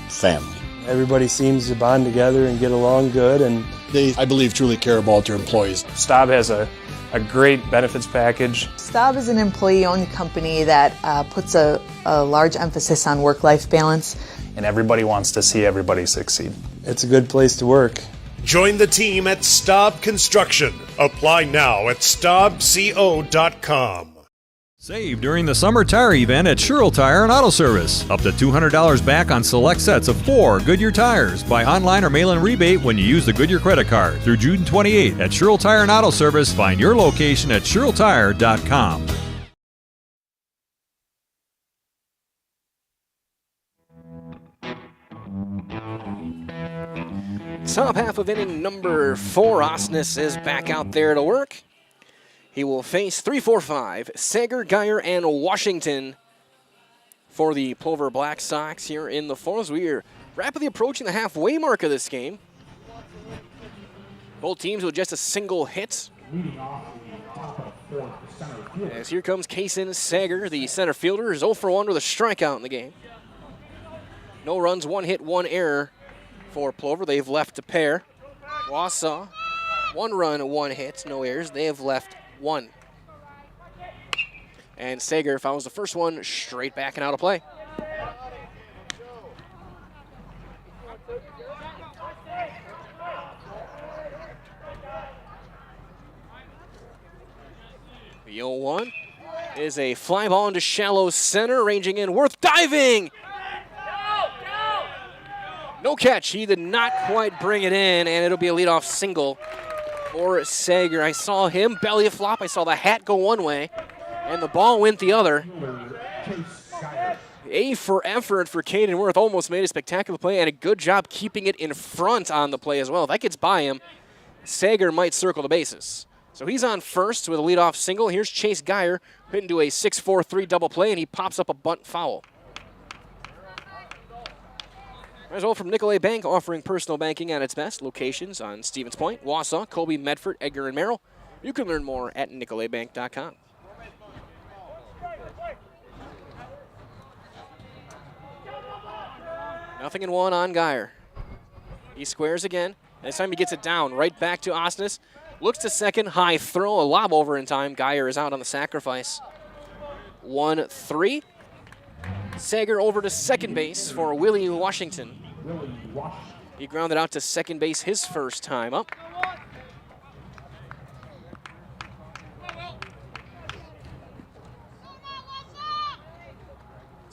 family. Everybody seems to bond together and get along good, and They, I believe, truly care about their employees. Staub has a great benefits package. Staub is an employee-owned company that puts a large emphasis on work-life balance. And everybody wants to see everybody succeed. it's a good place to work. Join the team at Staub Construction. Apply now at staubco.com. Save during the summer tire event at Sherrill Tire and Auto Service. Up to $200 back on select sets of 4 Goodyear tires. Buy online or mail-in rebate when you use the Goodyear credit card. Through June 28 at Sherrill Tire and Auto Service. Find your location at SherrillTire.com. Top half of inning number 4. Osnes is back out there to work. He will face 3-4-5, Sager, Geyer, and Washington for the Plover Black Sox here in the 4th. We are rapidly approaching the halfway mark of this game. Both teams with just a single hit. As here comes Kason Sager, the center fielder, is 0 for 1 with a strikeout in the game. No runs, 1 hit, 1 error for Plover. They've left a pair. Wausau, 1 run, 1 hit, no errors. They have left 1. And Sager fouls the first one straight back and out of play. The 0-1 is a fly ball into shallow center, ranging in, Worth diving! No catch. He did not quite bring it in, and it'll be a leadoff single for Sager. I saw him belly flop. I saw the hat go one way, and the ball went the other. A for effort for Caden Worth. Almost made a spectacular play, and a good job keeping it in front on the play as well. If that gets by him, Sager might circle the bases. So he's on first with a leadoff single. Here's Chase Geyer hitting to a 6-4-3 double play, and he pops up a bunt foul. As well from Nicolay Bank, offering personal banking at its best. Locations on Stevens Point, Wausau, Colby, Medford, Edgar, and Merrill. You can learn more at nicolaybank.com. Nothing in 1 on Geyer. He squares again. This time he gets it down, right back to Osnes. Looks to second, high throw, a lob over in time. Geyer is out on the sacrifice. 1-3. Sager over to second base for Willie Washington. He grounded out to second base his first time up.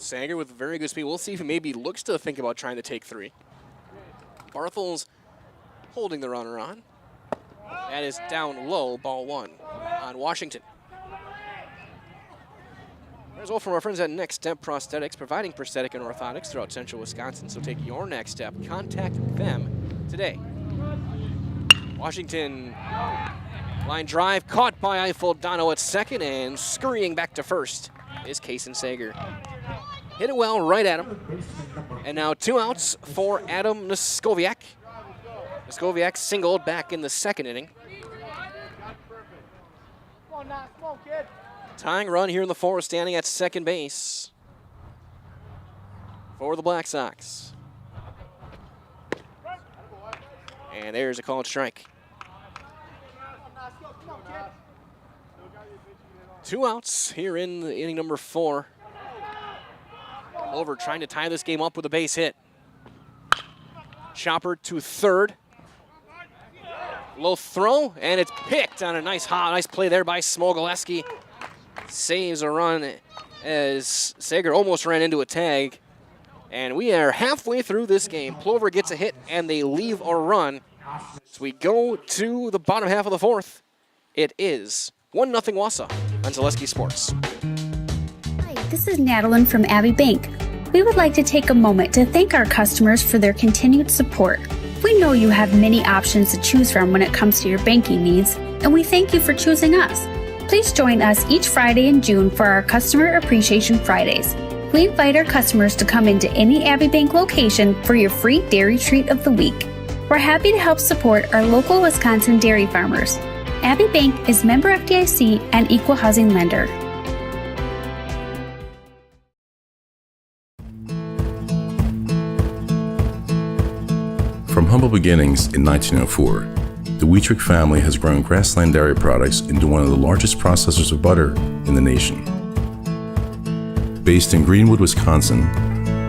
Sager with very good speed. We'll see if he maybe looks to think about trying to take 3. Barthel's holding the runner on. That is down low, ball 1 on Washington. As well from our friends at Next Step Prosthetics, providing prosthetic and orthotics throughout central Wisconsin. So take your next step. Contact them today. Washington line drive caught by Eiffel-Dano at second, and scurrying back to first is Kason Sager. Hit it well right at him. And now 2 outs for Adam Neskowiak. Neskowiak singled back in the second inning. Tying run here in the 4th, standing at second base for the Black Sox. And there's a called strike. 2 outs here in the inning number 4. Plover trying to tie this game up with a base hit. Chopper to third. Low throw, and it's picked on a nice play there by Smogoleski. Saves a run as Sager almost ran into a tag. And we are halfway through this game. Plover gets a hit, and they leave a run. So we go to the bottom half of the 4th. It is 1-0 Wausau on Zaleski Sports. Hi, this is Natalie from Abbey Bank. We would like to take a moment to thank our customers for their continued support. We know you have many options to choose from when it comes to your banking needs, and we thank you for choosing us. Please join us each Friday in June for our Customer Appreciation Fridays. We invite our customers to come into any Abbey Bank location for your free dairy treat of the week. We're happy to help support our local Wisconsin dairy farmers. Abbey Bank is member FDIC and equal housing lender. From humble beginnings in 1904, the Wheatrick family has grown Grassland Dairy Products into one of the largest processors of butter in the nation. Based in Greenwood, Wisconsin,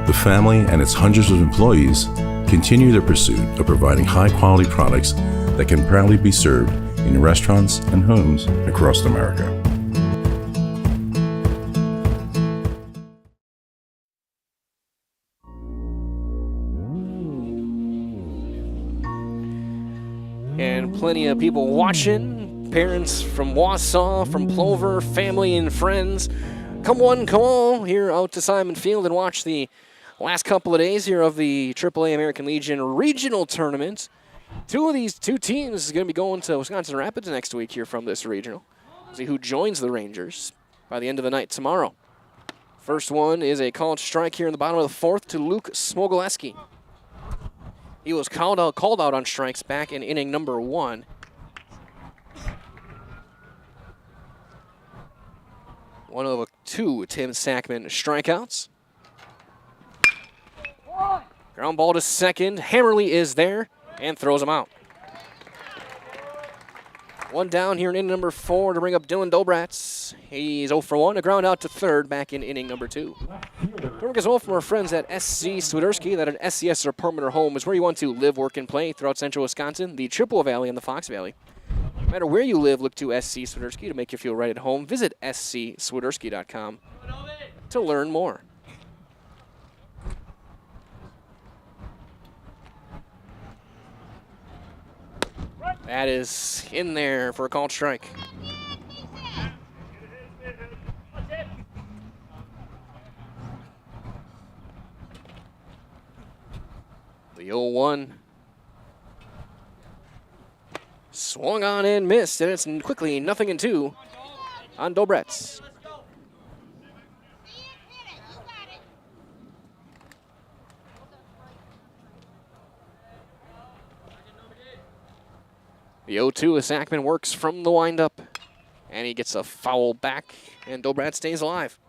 the family and its hundreds of employees continue their pursuit of providing high-quality products that can proudly be served in restaurants and homes across America. And plenty of people watching, parents from Wausau, from Plover, family and friends. Come one, come all, here out to Simon Field and watch the last couple of days here of the AAA American Legion Regional Tournament. These two teams is going to be going to Wisconsin Rapids next week here from this regional. See who joins the Rangers by the end of the night tomorrow. First one is a called strike here in the bottom of the 4th to Luke Smogoleski. He was called out on strikes back in inning number 1. One of 2 Tim Sackman strikeouts. Ground ball to second. Hammerly is there and throws him out. 1 down here in inning number 4 to bring up Dylan Dobratz. He's 0 for 1. A ground out to third back in inning number 2. Work as well from our friends at SC Swiderski, that an SCS apartment or home is where you want to live, work, and play throughout central Wisconsin, the Chippewa Valley, and the Fox Valley. No matter where you live, look to SC Swiderski to make you feel right at home. Visit scswiderski.com to learn more. That is in there for a called strike. The 0-1. Swung on and missed, and it's quickly 0-2 on Dobratz. The 0-2 as Sackman works from the windup, and he gets a foul back, and Dobratz stays alive.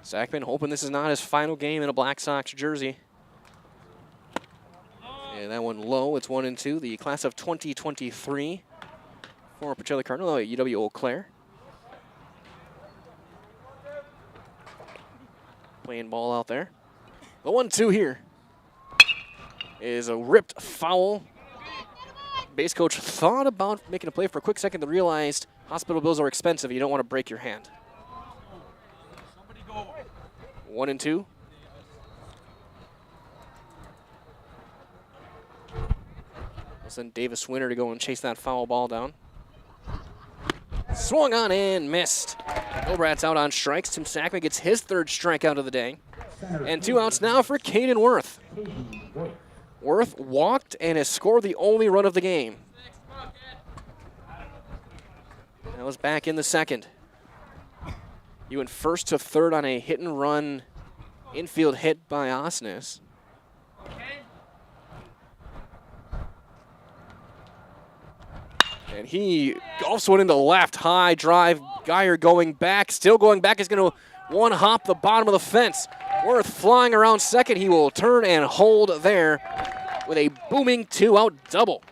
Sackman hoping this is not his final game in a Black Sox jersey. And that one low, it's 1-2. The class of 2023, former Pacelli Cardinal at UW Eau Claire. Playing ball out there. The 1-2 here. is a ripped foul. Base coach thought about making a play for a quick second, then realized hospital bills are expensive. You don't want to break your hand. 1-2. We'll send Davis Winter to go and chase that foul ball down. Swung on and missed. Gilbrat's out on strikes. Tim Sackman gets his third strikeout of the day. And 2 outs now for Caden Worth. Worth walked and has scored the only run of the game. That was back in the second. He went first to third on a hit and run infield hit by Osnes. And he golfs one into left, high drive. Geyer going back, still going back. Is going to one hop the bottom of the fence. Worth flying around second. He will turn and hold there with a booming 2-out double.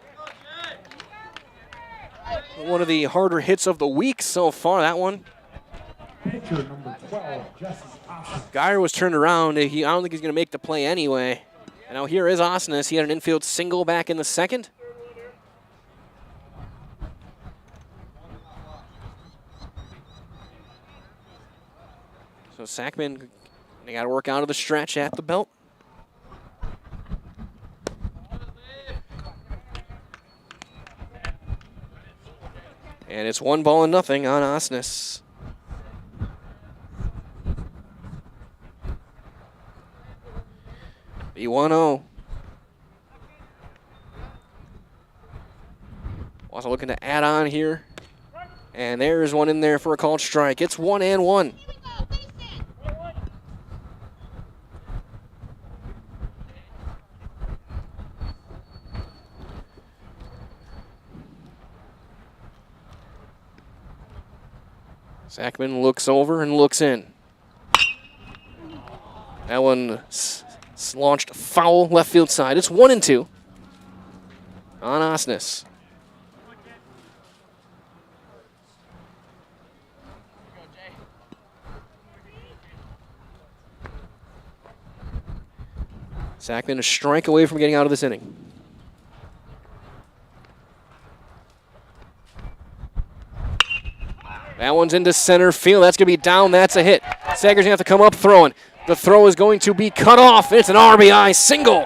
One of the harder hits of the week so far, that one. Geyer was turned around. I don't think he's going to make the play anyway. And now here is Osnes. He had an infield single back in the second. So Sackman, they got to work out of the stretch at the belt. And it's 1-0 on Osnes. The 1-0. Also looking to add on here. And there's one in there for a called strike. It's 1-1. Sackman looks over and looks in. That one launched foul left field side. It's 1-2 on Osnes. Sackman a strike away from getting out of this inning. That one's into center field. That's going to be down. That's a hit. Sager's going to have to come up throwing. The throw is going to be cut off. It's an RBI single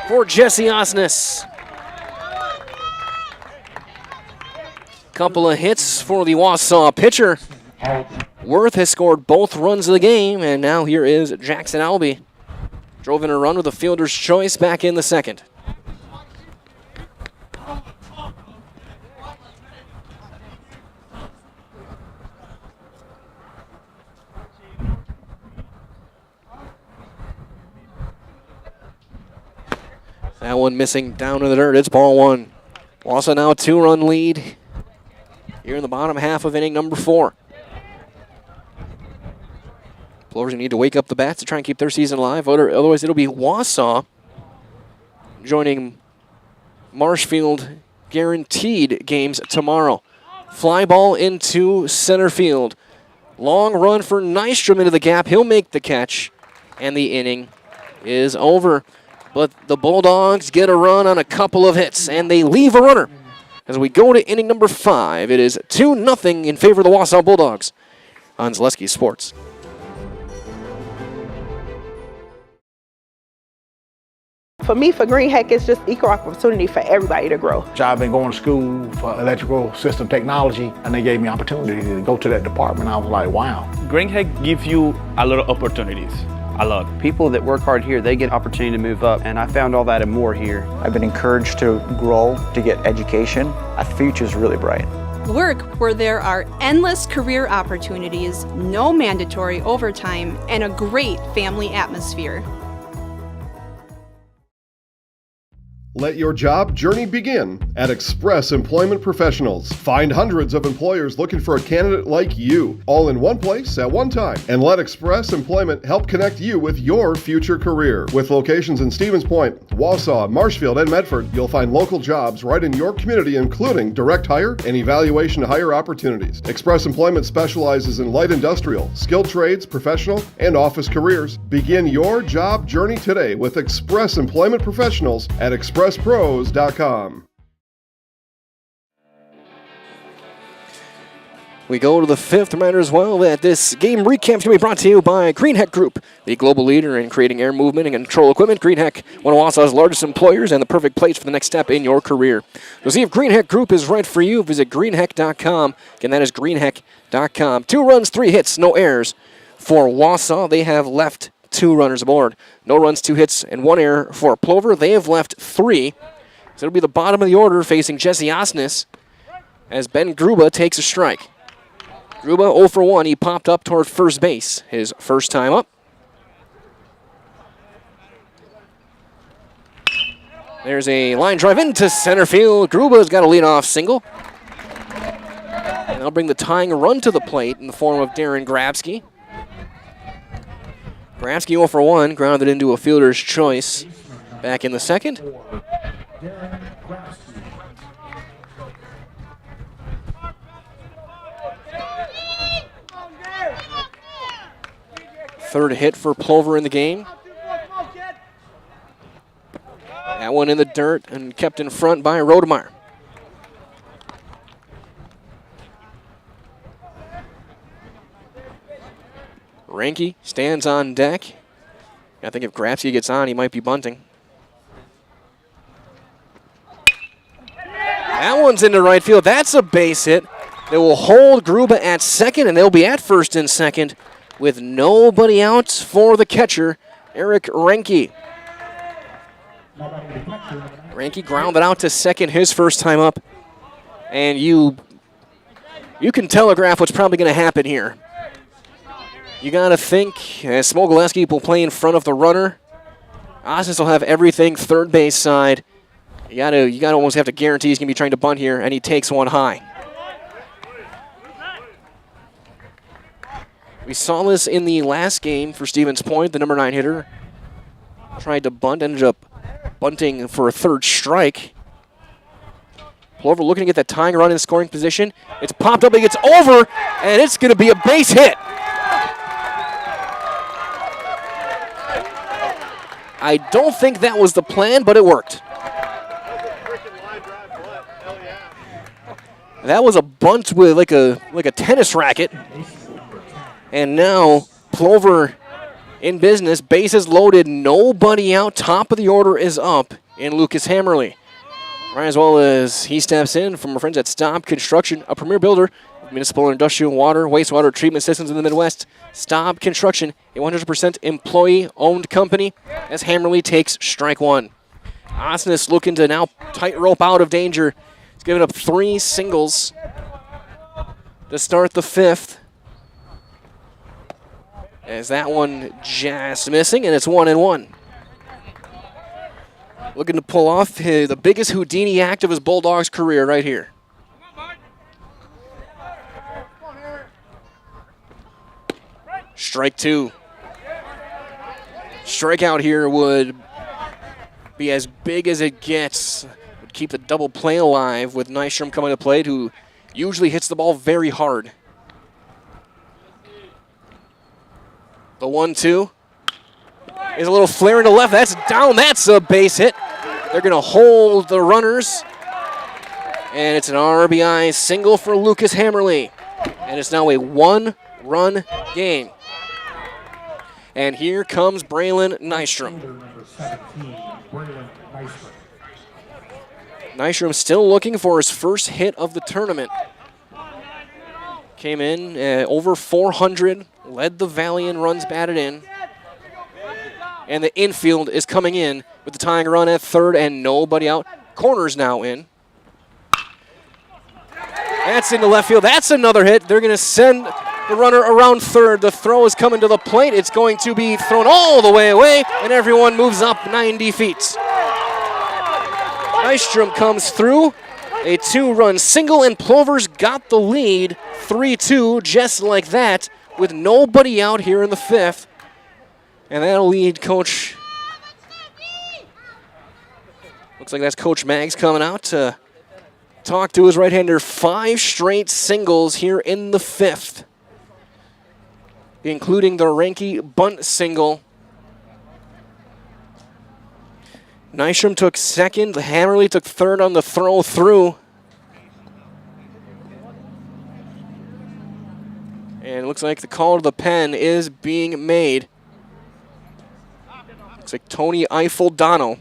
for Jesse Osnes. Couple of hits for the Wausau pitcher. Worth has scored both runs of the game, and now here is Jackson Albee. Drove in a run with a fielder's choice back in the second. That one missing down in the dirt. It's ball one. Wausau now a 2-run lead here in the bottom half of inning number 4. Plovers need to wake up the bats to try and keep their season alive. Otherwise, it'll be Wausau joining Marshfield guaranteed games tomorrow. Fly ball into center field. Long run for Nystrom into the gap. He'll make the catch, and the inning is over. But the Bulldogs get a run on a couple of hits, and they leave a runner. As we go to inning number 5, it is 2-0 in favor of the Wausau Bulldogs on Zaleski Sports. For me, for Green Heck, it's just equal opportunity for everybody to grow. I've been going to school for electrical system technology, and they gave me opportunity to go to that department. I was like, wow. Green Heck gives you a lot of opportunities. A lot. People that work hard here, they get opportunity to move up, and I found all that and more here. I've been encouraged to grow, to get education. Our future's really bright. Work where there are endless career opportunities, no mandatory overtime, and a great family atmosphere. Let your job journey begin at Express Employment Professionals. Find hundreds of employers looking for a candidate like you, all in one place at one time. And let Express Employment help connect you with your future career. With locations in Stevens Point, Wausau, Marshfield, and Medford, you'll find local jobs right in your community, including direct hire and evaluation to hire opportunities. Express Employment specializes in light industrial, skilled trades, professional, and office careers. Begin your job journey today with Express Employment Professionals at expresspros.com. We go to the fifth. Reminder as well that this game recap is going to be brought to you by Greenheck Group, the global leader in creating air movement and control equipment. Greenheck, one of Wausau's largest employers and the perfect place for the next step in your career. To see if Greenheck Group is right for you, visit greenheck.com. Again, that is greenheck.com. 2 runs, 3 hits, no errors for Wausau. They have left 2 runners aboard. No runs, 2 hits, and 1 error for Plover. They have left 3. So it'll be the bottom of the order facing Jesse Osnes as Ben Gruba takes a strike. Gruba 0 for 1. He popped up toward first base his first time up. There's a line drive into center field. Gruba's got a leadoff single. And they'll bring the tying run to the plate in the form of Darren Grabsky. Grabsky 0 for 1, grounded into a fielder's choice back in the second. Third hit for Plover in the game. That one in the dirt and kept in front by Rodemeyer. Ranke stands on deck. I think if Grabsky gets on, he might be bunting. That one's into right field. That's a base hit. They will hold Gruba at second, and they'll be at first and second with nobody out for the catcher, Eric Ranke. Ranke grounded out to second his first time up. And you can telegraph what's probably going to happen here. You got to think Smogolewski will play in front of the runner. Osnes will have everything third base side. You got to almost have to guarantee he's going to be trying to bunt here, and he takes one high. We saw this in the last game for Stevens Point. The number 9 hitter tried to bunt, ended up bunting for a third strike. Plover looking to get that tying run in scoring position. It's popped up, it gets over, and it's going to be a base hit. I don't think that was the plan, but it worked. That was a bunt with like a tennis racket. And now Plover in business, bases loaded, nobody out, top of the order is up in Lucas Hammerly. Right, as well as he steps in from our friends at Staub Construction, a premier builder of municipal and industrial water, wastewater treatment systems in the Midwest. Staub Construction, a 100% employee-owned company, as Hammerly takes strike 1. Osnes looking to now tightrope out of danger. He's given up 3 singles to start the 5th. As that one just missing, and it's 1-1. Looking to pull off the biggest Houdini act of his Bulldogs career right here. Strike 2. Strikeout here would be as big as it gets. Would keep the double play alive with Nystrom coming to plate, who usually hits the ball very hard. The 1-2 is a little flare into left. That's down. That's a base hit. They're going to hold the runners. And it's an RBI single for Lucas Hammerly. And it's now a 1-run game. And here comes Braylon Nystrom. Nystrom still looking for his first hit of the tournament. Came in over 400. Led the Valley in runs batted in. And the infield is coming in with the tying run at third and nobody out. Corner's now in. That's into left field. That's another hit. They're going to send the runner around third. The throw is coming to the plate. It's going to be thrown all the way away, and everyone moves up 90 feet. Nystrom comes through. A 2-run single, and Plover's got the lead 3-2 just like that with nobody out here in the 5th. And that'll lead Coach. Looks like that's Coach Maggs coming out to talk to his right-hander. 5 straight singles here in the 5th, including the Ranke bunt single. Nystrom took second. Hammerly took third on the throw through. And it looks like the call to the pen is being made. Looks like Tony Eifeldano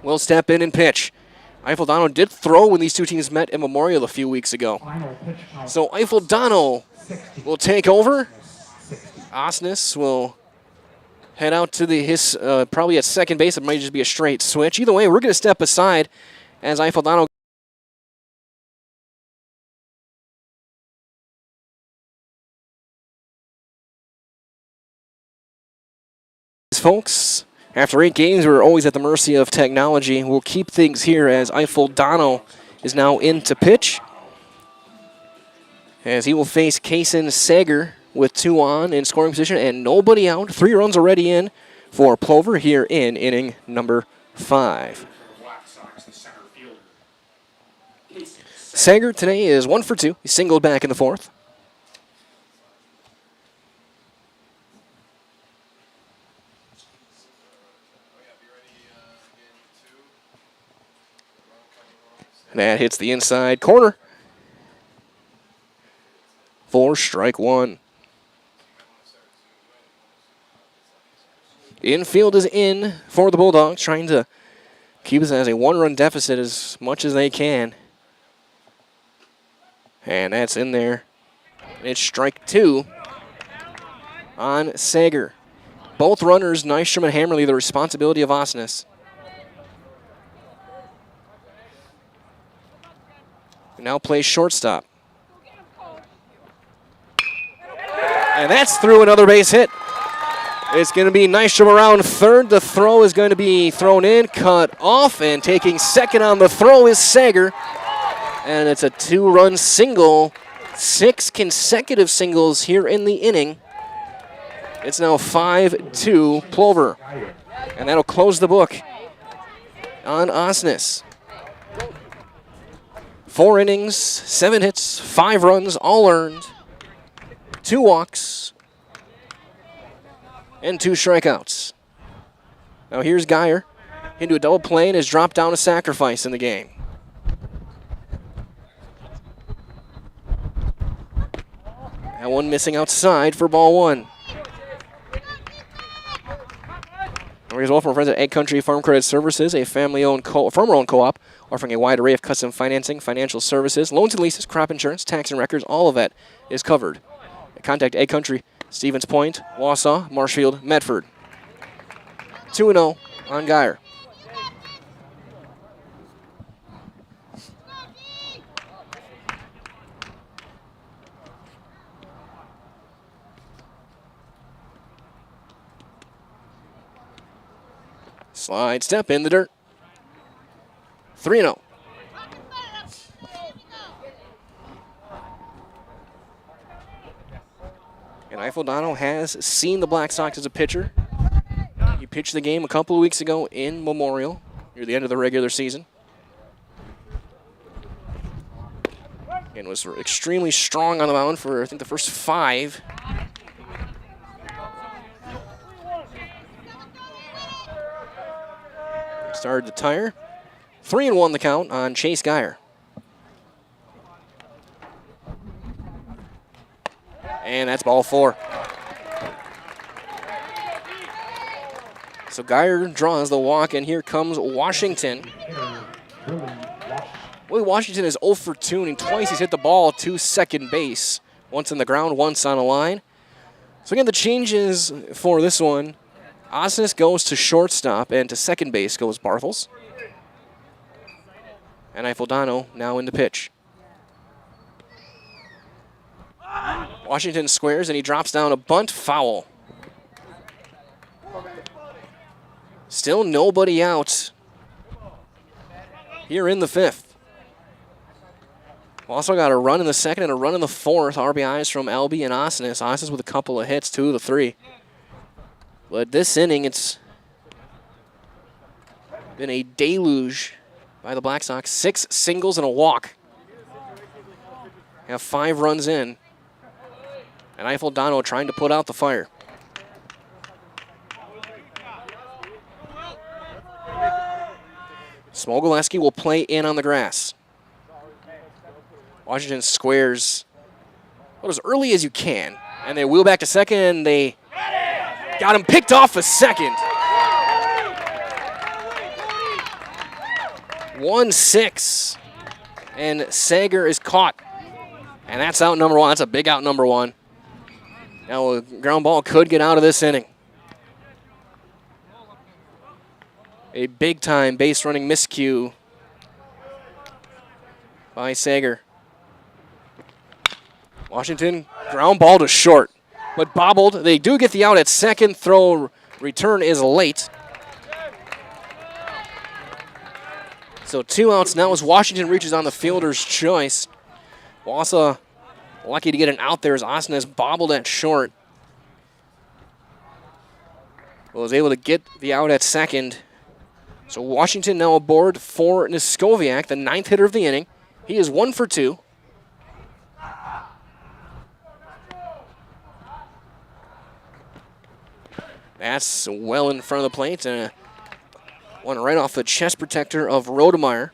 will step in and pitch. Eifeldano did throw when these two teams met in Memorial a few weeks ago. So Eifeldano will take over. Osnes will head out to his probably at second base. It might just be a straight switch. Either way, we're going to step aside as Eifeldano folks. After 8 games, we're always at the mercy of technology. We'll keep things here as Eifeldano is now in to pitch, as he will face Kaysen Sager with 2 on in scoring position and nobody out. 3 runs already in for Plover here in inning number 5. Sager today is 1 for 2. He singled back in the 4th. That hits the inside corner for strike 1. Infield is in for the Bulldogs, trying to keep us as a 1-run deficit as much as they can. And that's in there. It's strike 2 on Sager. Both runners, Nystrom and Hammerly, the responsibility of Osnes. Now plays shortstop. And that's through another base hit. It's going to be Nystrom around third. The throw is going to be thrown in, cut off, and taking second on the throw is Sager. And it's a 2-run single. 6 consecutive singles here in the inning. It's now 5-2 Plover. And that'll close the book on Osnes. 4 innings, 7 hits, 5 runs, all earned, 2 walks, and 2 strikeouts. Now here's Geyer into a double play and has dropped down a sacrifice in the game. That one missing outside for ball 1. As well from our friends at Egg Country Farm Credit Services, a family-owned farmer-owned co-op offering a wide array of custom financing, financial services, loans and leases, crop insurance, tax and records. All of that is covered. Contact Egg Country, Stevens Point, Wausau, Marshfield, Medford. 2-0 on Geyer. Slide step in the dirt. 3-0. And Eifeldano has seen the Black Sox as a pitcher. He pitched the game a couple of weeks ago in Memorial near the end of the regular season. And was extremely strong on the mound for, I think, the first 5. Started to tire. 3-1 the count on Chase Geyer. And that's ball 4. So Geyer draws the walk, and here comes Washington. Willie Washington is 0 for 2, and twice he's hit the ball to second base. Once in the ground, once on a line. So again, the changes for this one. Osnes goes to shortstop, and to second base goes Bartels. And Eifeldano now in the pitch. Washington squares, and he drops down a bunt foul. Still nobody out. here in the 5th. Also got a run in the 2nd and a run in the 4th. RBIs from Elby and Osnes. Osnes with a couple of hits, 2 of the 3. But this inning, it's been a deluge by the Black Sox. 6 singles and a walk. Have 5 runs in. And Eiffel-Dano trying to put out the fire. Smogoleski will play in on the grass. Washington squares as early as you can. And they wheel back to second, and they got him picked off a second. 1-6. And Sager is caught. And that's out number 1. That's a big out number 1. Now a ground ball could get out of this inning. A big-time base-running miscue by Sager. Washington, ground ball to short, but bobbled. They do get the out at second. Throw return is late. So 2 outs now as Washington reaches on the fielder's choice. Wausau lucky to get an out there as Osnes bobbled at short. Was able to get the out at second. So Washington now aboard for Niskoviak, the 9th hitter of the inning. He is 1 for 2. That's well in front of the plate. One right off the chest protector of Rodemeyer.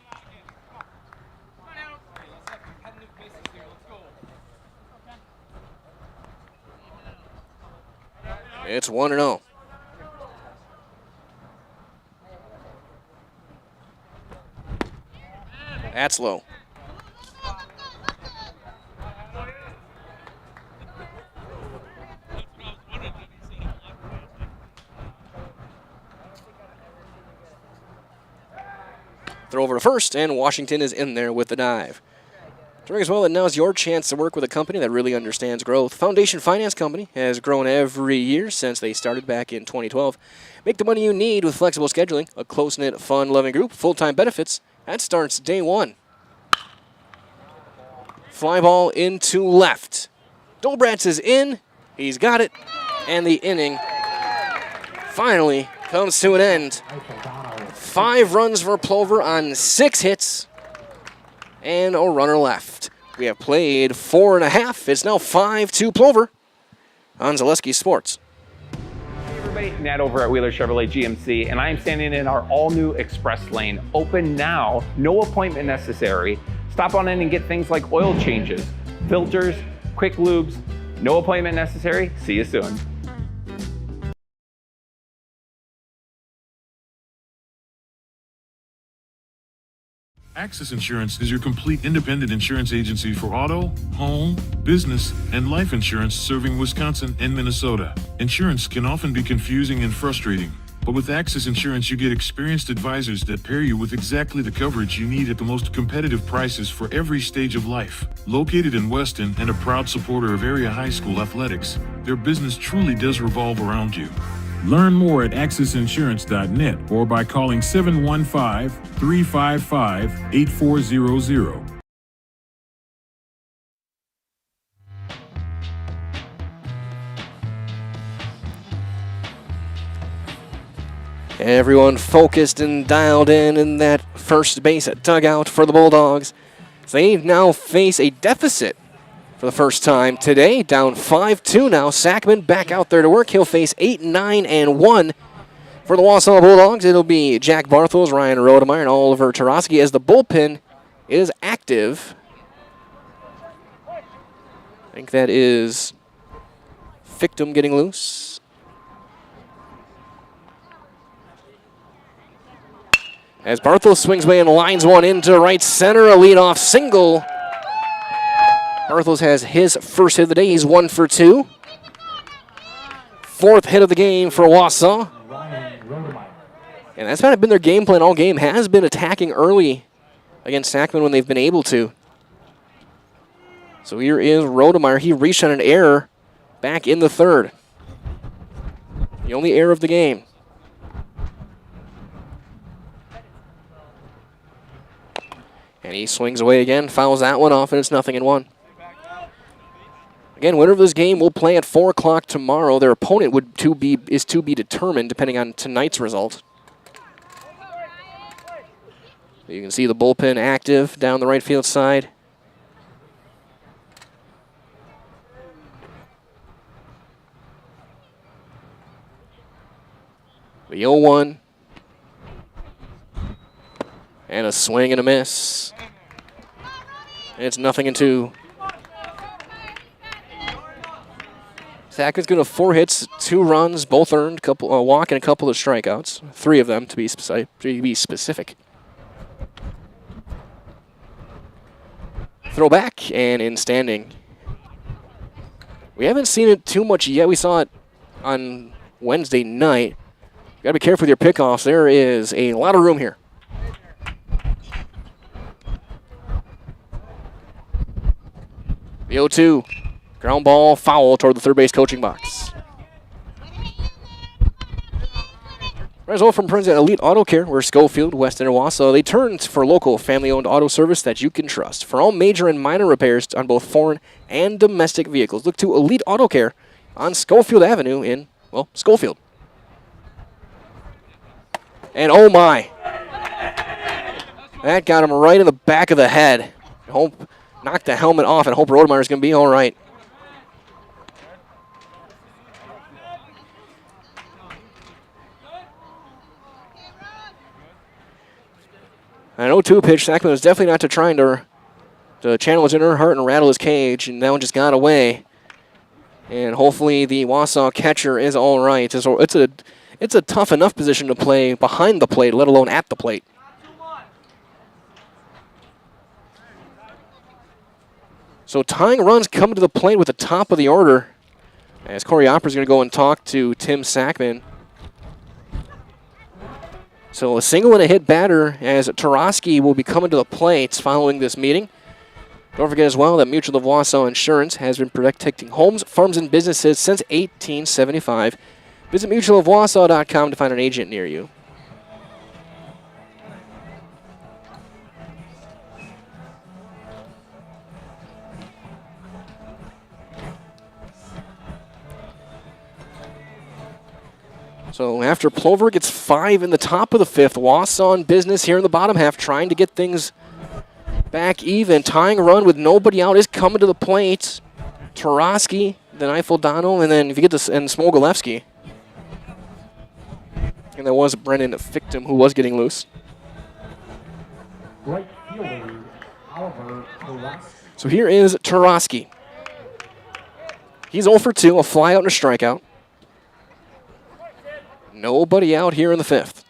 It's 1-0. That's low. Throw over to first, and Washington is in there with the dive. As well, that now is your chance to work with a company that really understands growth. Foundation Finance Company has grown every year since they started back in 2012. Make the money you need with flexible scheduling, a close-knit, fun-loving group, full-time benefits. That starts day 1. Fly ball into left. Dolbratz is in. He's got it. And the inning finally comes to an end. 5 runs for Plover on 6 hits. And a runner left. We have played 4.5. It's now 5-2 Plover on Zaleski Sports. Hey everybody, Nat over at Wheeler Chevrolet GMC, and I am standing in our all-new Express Lane. Open now, no appointment necessary. Stop on in and get things like oil changes, filters, quick lubes. No appointment necessary. See you soon. Access Insurance is your complete independent insurance agency for auto, home, business, and life insurance serving Wisconsin and Minnesota. Insurance can often be confusing and frustrating, but with Access Insurance you get experienced advisors that pair you with exactly the coverage you need at the most competitive prices for every stage of life. Located in Weston and a proud supporter of area high school athletics, their business truly does revolve around you. Learn more at accessinsurance.net or by calling 715-355-8400. Everyone focused and dialed in that first base dugout for the Bulldogs. So they now face a deficit for the first time today, down 5-2 now. Sackman back out there to work. He'll face 8-9-1 for the Wausau Bulldogs. It'll be Jack Barthels, Ryan Rodemeyer, and Oliver Tarosky as the bullpen is active. I think that is Fictum getting loose. As Barthels swings away and lines one into right center, a leadoff single. Barthels has his first hit of the day. He's 1 for 2. 4th hit of the game for Wausau. And that's kind of been their game plan all game, has been attacking early against Sackman when they've been able to. So here is Rodemeyer. He reached on an error back in the 3rd. The only error of the game. And he swings away again, fouls that one off, and it's 0-1. Again, winner of this game will play at 4 o'clock tomorrow. Their opponent is to be determined depending on tonight's result. You can see the bullpen active down the right field side. The 0-1. And a swing and a miss. And it's 0-2. Sackman's going to 4 hits, 2 runs, both earned, a walk and a couple of strikeouts. 3 of them to be specific. Throw back and in standing. We haven't seen it too much yet. We saw it on Wednesday night. Got to be careful with your pickoffs. There is a lot of room here. The 0-2. Ground ball foul toward the third base coaching box. Result from friends at Elite Auto Care, where Schofield, Weston, and Wausau, they turn for local family-owned auto service that you can trust. For all major and minor repairs on both foreign and domestic vehicles, look to Elite Auto Care on Schofield Avenue in, well, Schofield. And oh my. That got him right in the back of the head. Hope knocked the helmet off, and Hope Rodemeyer's going to be all right. An 0-2 pitch. Sackman was definitely not trying to channel his inner heart and rattle his cage, and that one just got away. And hopefully the Wausau catcher is all right. It's a tough enough position to play behind the plate, let alone at the plate. So tying runs coming to the plate with the top of the order. As Corey Opper's going to go and talk to Tim Sackman. So a single and a hit batter as Tarosky will be coming to the plate following this meeting. Don't forget as well that Mutual of Wausau Insurance has been protecting homes, farms, and businesses since 1875. Visit mutualofwausau.com to find an agent near you. So after Plover gets 5 in the top of the 5th, Wausau in business here in the bottom half, trying to get things back even. Tying run with nobody out is coming to the plate. Tarosky, then Eifeldano, and then if you get this, and Smogolewski. And that was Brennan Fictum who was getting loose. Right fielder, Oliver Tarosky. So here is Tarosky. He's 0 for 2, a flyout and a strikeout. Nobody out here in the 5th.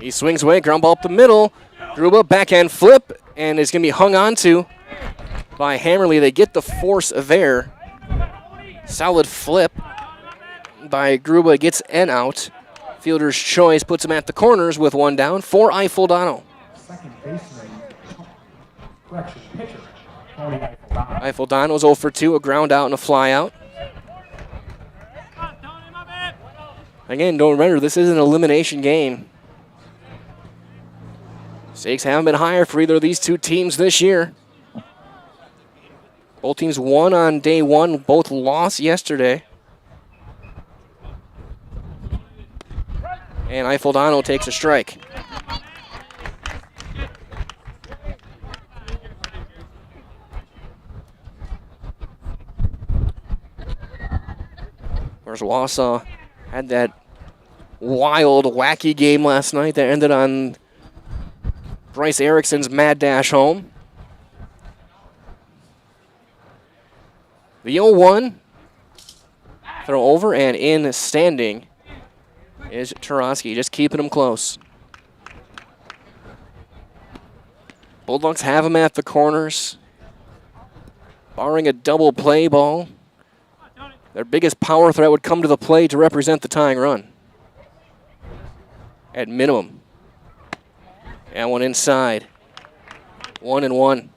He swings away, ground ball up the middle. Gruba, backhand flip, and it's going to be hung on to by Hammerly. They get the force there. Solid flip by Gruba, gets an out. Fielder's choice puts him at the corners with 1 down for Eifeldano. Second baseman, correction, pitcher, Tony Eifeldano. Eifeldano's 0 for 2, a ground out and a fly out. Again, don't remember, this is an elimination game. Stakes haven't been higher for either of these two teams this year. Both teams won on day 1, both lost yesterday. And Eifeldano takes a strike. Whereas Wausau had that wild, wacky game last night that ended on Bryce Erickson's mad dash home. The 0-1. Throw over and in standing is Tarosky, just keeping him close. Bulldogs have him at the corners. Barring a double play ball, their biggest power threat would come to the plate to represent the tying run. At minimum. And one inside. 1-1.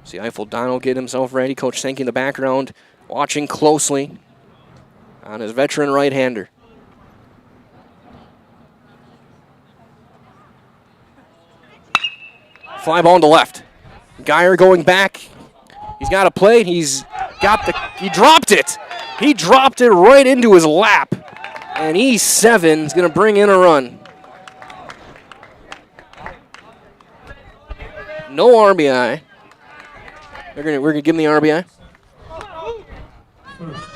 See Eiffel Donald get himself ready. Coach Sankey in the background, watching closely on his veteran right-hander. Fly ball to left. Geyer going back. He's got a play. He dropped it. He dropped it right into his lap. And E7 is going to bring in a run. No RBI. We're gonna give him the RBI.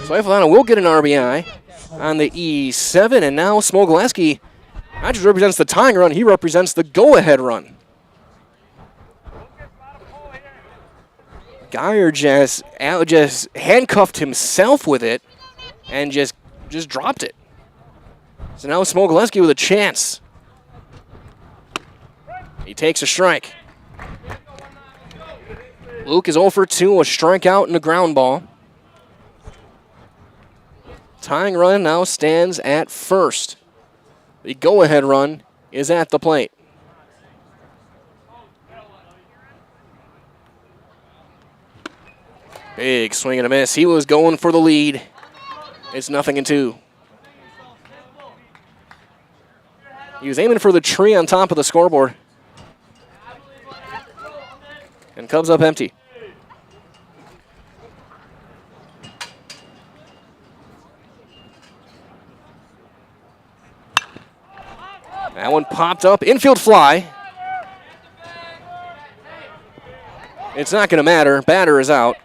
So Eifelana will get an RBI on the E7, and now Smogleski not just represents the tying run, he represents the go-ahead run. Geyer just handcuffed himself with it and just dropped it. So now Smogleski with a chance. He takes a strike. Luke is 0 for 2, a strikeout and a ground ball. Tying run now stands at first. The go-ahead run is at the plate. Big swing and a miss. He was going for the lead. It's 0-2. He was aiming for the tree on top of the scoreboard. And Cubs up empty. That one popped up. Infield fly. It's not going to matter. Batter is out.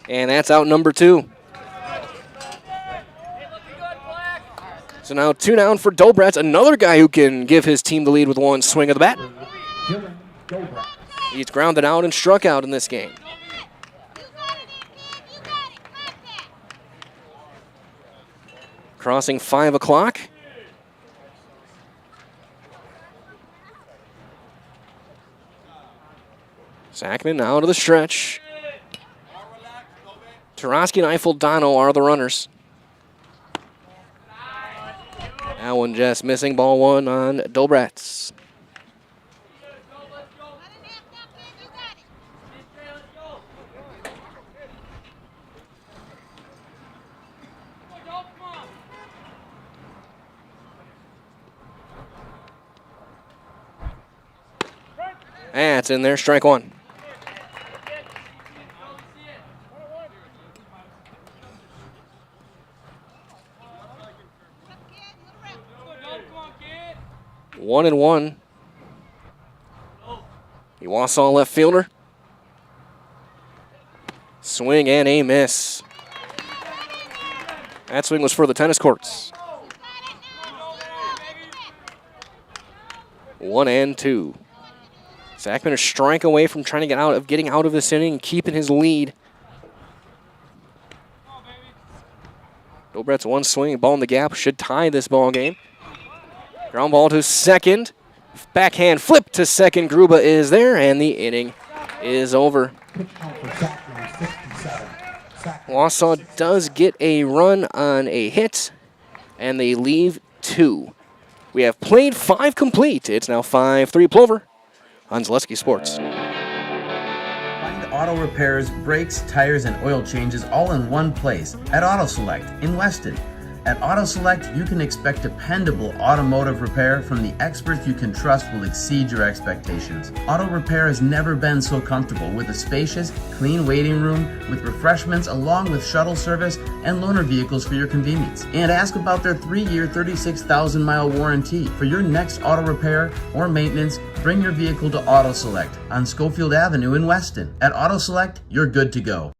And that's out number 2. So now 2 down for Dobratz, another guy who can give his team the lead with one swing of the bat. He's grounded out and struck out in this game. Crossing 5 o'clock. Sackman now to the stretch. Tarosky and Eiffel-Dano are the runners. That one just missing, ball 1 on Dobratz. That's in there, strike 1. One and one. Wausau left fielder. Swing and a miss. That swing was for the tennis courts. 1-2. Sackman a strike away from trying to getting out of this inning and keeping his lead. Dobratz one swing, ball in the gap, should tie this ball game. Ground ball to second. Backhand flip to second. Gruba is there, and the inning is over. Wausau does get a run on a hit, and they leave 2. We have played 5 complete. It's now 5-3 Plover on Zaleski Sports. Find auto repairs, brakes, tires, and oil changes all in one place at Auto Select in Weston. At Auto Select, you can expect dependable automotive repair from the experts you can trust will exceed your expectations. Auto repair has never been so comfortable with a spacious, clean waiting room with refreshments along with shuttle service and loaner vehicles for your convenience. And ask about their 3-year, 36,000-mile warranty. For your next auto repair or maintenance, bring your vehicle to Auto Select on Schofield Avenue in Weston. At Auto Select, you're good to go.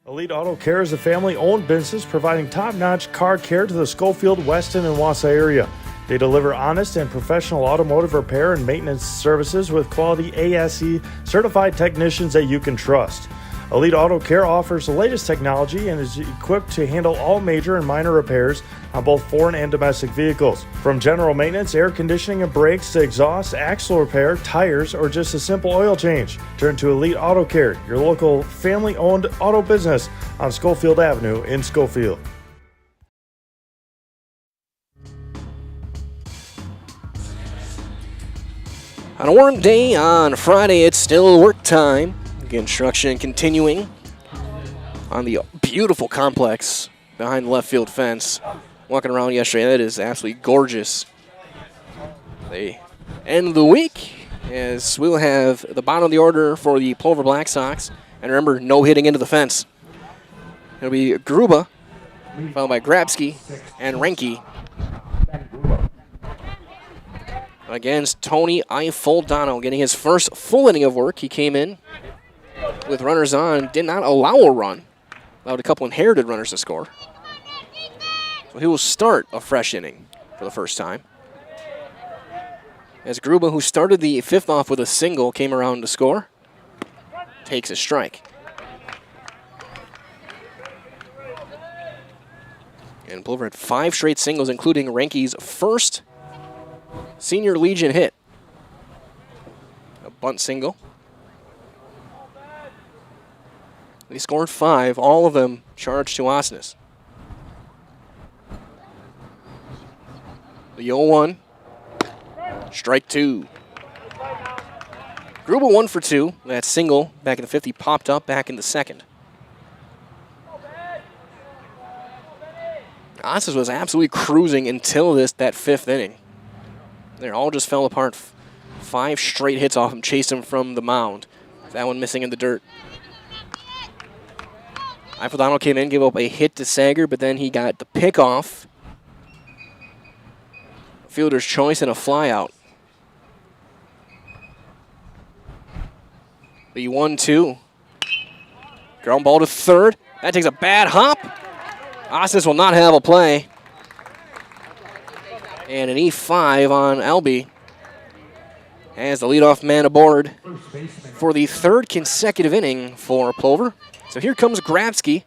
Elite Auto Care is a family-owned business providing top-notch car care to the Schofield, Weston, and Wausau area. They deliver honest and professional automotive repair and maintenance services with quality ASE certified technicians that you can trust. Elite Auto Care offers the latest technology and is equipped to handle all major and minor repairs on both foreign and domestic vehicles. From general maintenance, air conditioning and brakes to exhaust, axle repair, tires, or just a simple oil change. Turn to Elite Auto Care, your local family-owned auto business on Schofield Avenue in Schofield. On a warm day on Friday, it's still work time. Construction continuing on the beautiful complex behind the left field fence. Walking around yesterday, that is absolutely gorgeous. They end the week as we'll have the bottom of the order for the Plover Black Sox. And remember, no hitting into the fence. It'll be Gruba, followed by Grabsky and Renke. Against Tony Ifoldano, getting his first full inning of work. He came in with runners on, did not allow a run. Allowed a couple inherited runners to score. So he will start a fresh inning for the first time. As Gruba, who started the fifth off with a single, came around to score. Takes a strike. And Plover had 5 straight singles, including Renke's first Senior Legion hit. A bunt single. They scored 5, all of them charged to Osnes. The 0-1. Strike 2. Gruba 1 for 2. That single back in the 5th, he popped up back in the 2nd. Osnes was absolutely cruising until that 5th inning. They all just fell apart. 5 straight hits off him, chased him from the mound. That one missing in the dirt. Ifoldano came in, gave up a hit to Sager, but then he got the pick off. Fielder's choice and a fly out. The 1-2. Ground ball to third. That takes a bad hop. Osnes will not have a play. And an E5 on Albee as the leadoff man aboard for the 3rd consecutive inning for Plover. So here comes Grabsky.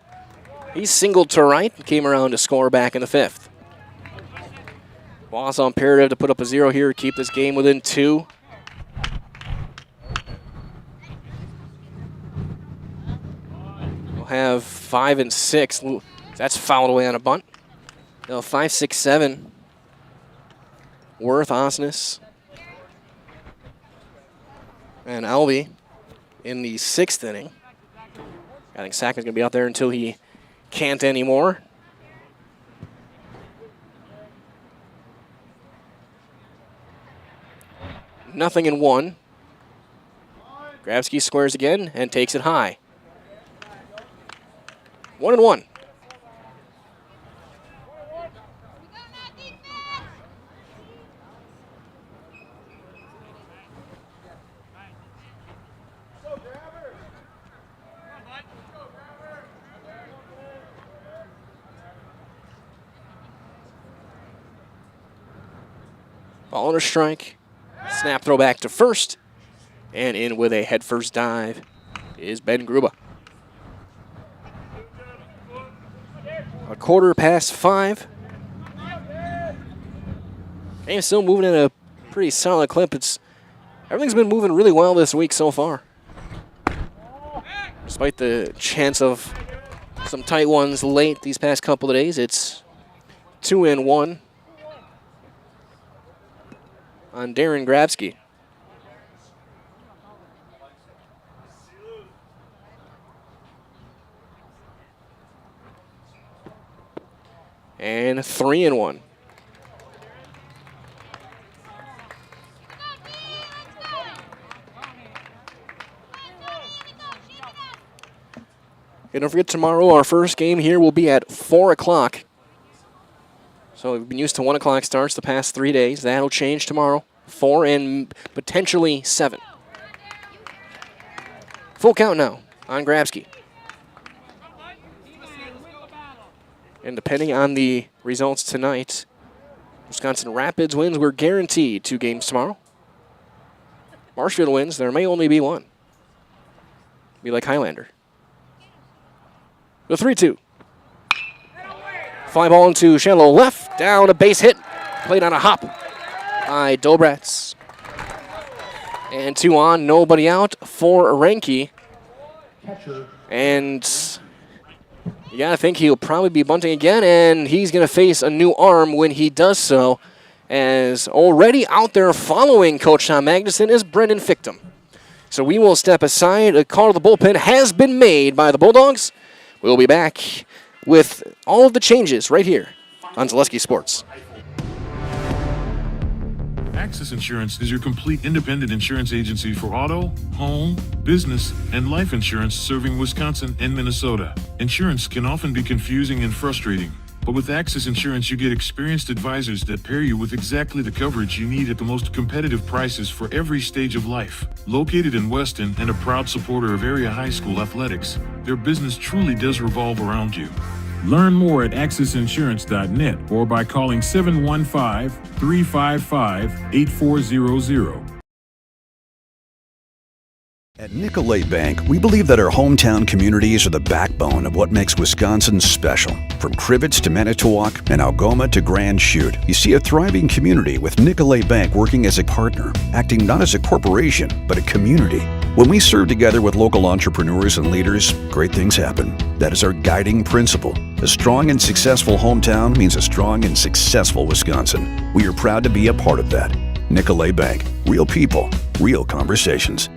He's singled to right and came around to score back in the 5th. Wausau imperative to put up a 0 here, keep this game within 2. We'll have 5 and 6. That's fouled away on a bunt. 5, 6, 7. Worth, Osnes, and Albee in the 6th inning. I think Sackman's going to be out there until he can't anymore. Nothing in 1. Grabsky squares again and takes it high. 1-1. Ball under strike. Snap throw back to first. And in with a headfirst dive is Ben Gruba. 5:15. Game's still moving at a pretty solid clip. Everything's been moving really well this week so far. Despite the chance of some tight ones late these past couple of days, it's 2-1 on Darren Grabsky. And 3-1. And don't forget, tomorrow our first game here will be at 4 o'clock. So we've been used to 1 o'clock starts the past 3 days. That'll change tomorrow. 4 and potentially 7. Full count now on Grabsky. And depending on the results tonight, Wisconsin Rapids wins. We're guaranteed 2 games tomorrow. Marshfield wins. There may only be 1. Be like Highlander. The 3-2. Fly ball into shallow left. Down a base hit. Played on a hop by Dobratz. And 2 on, nobody out for Renke. And you got to think he'll probably be bunting again, and he's going to face a new arm when he does so. as already out there following Coach Tom Magnuson is Brendan Fictum. So we will step aside. A call to the bullpen has been made by the Bulldogs. We'll be back with all of the changes right here on Zaleski Sports. Access Insurance is your complete independent insurance agency for auto, home, business, and life insurance serving Wisconsin and Minnesota. Insurance can often be confusing and frustrating, but with Access Insurance, you get experienced advisors that pair you with exactly the coverage you need at the most competitive prices for every stage of life. Located in Weston and a proud supporter of area high school athletics, their business truly does revolve around you. Learn more at accessinsurance.net or by calling 715-355-8400. At Nicolay Bank, we believe that our hometown communities are the backbone of what makes Wisconsin special. From Crivets to Manitowoc and Algoma to Grand Chute, you see a thriving community with Nicolay Bank working as a partner, acting not as a corporation, but a community. When we serve together with local entrepreneurs and leaders, great things happen. That is our guiding principle. A strong and successful hometown means a strong and successful Wisconsin. We are proud to be a part of that. Nicolay Bank. Real people, real conversations.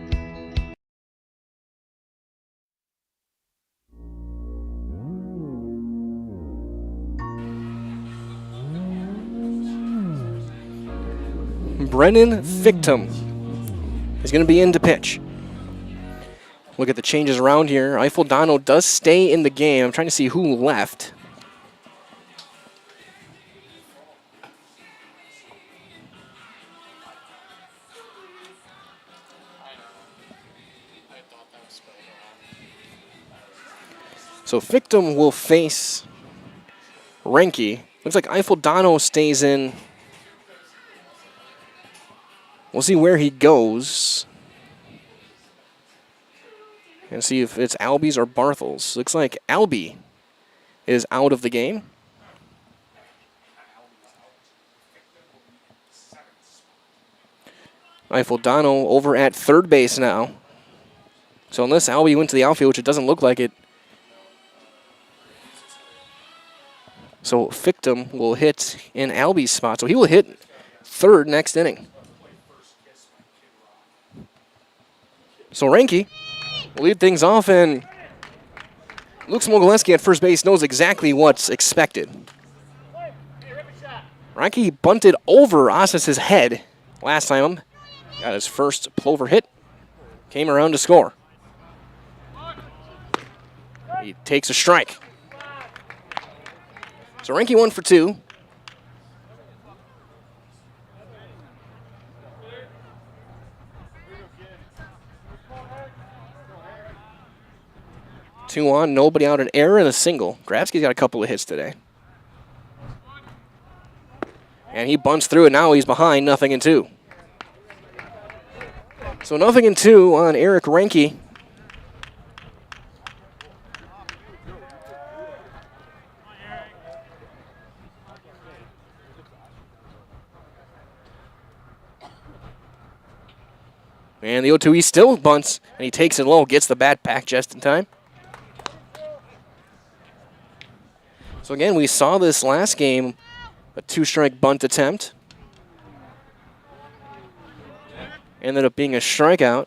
Brennan Fictum is going to be in to pitch. Look at the changes around here. Eifeldano does stay in the game. I'm trying to see who left. So Fictum will face Renke. Looks like Eifeldano stays in. We'll see where he goes. And see if it's Albies or Barthels. Looks like Albie is out of the game. Eifeldano over at third base now. So unless Albie went to the outfield, which it doesn't look like it. So Fictum will hit in Albie's spot. So he will hit third next inning. So Renke will lead things off, and Luke Smogoleski at first base knows exactly what's expected. Renke bunted over Osis's head last time. Got his first Plover hit. Came around to score. He takes a strike. So Renke 1 for 2. Two on, nobody out, an error and a single. Grabsky's got a couple of hits today. And he bunts through it. Now he's behind 0-2. So 0-2 on Eric Renke. And the 0-2, he still bunts, and he takes it low, gets the bat back just in time. So again, we saw this last game, a 2-strike bunt attempt. Ended up being a strikeout.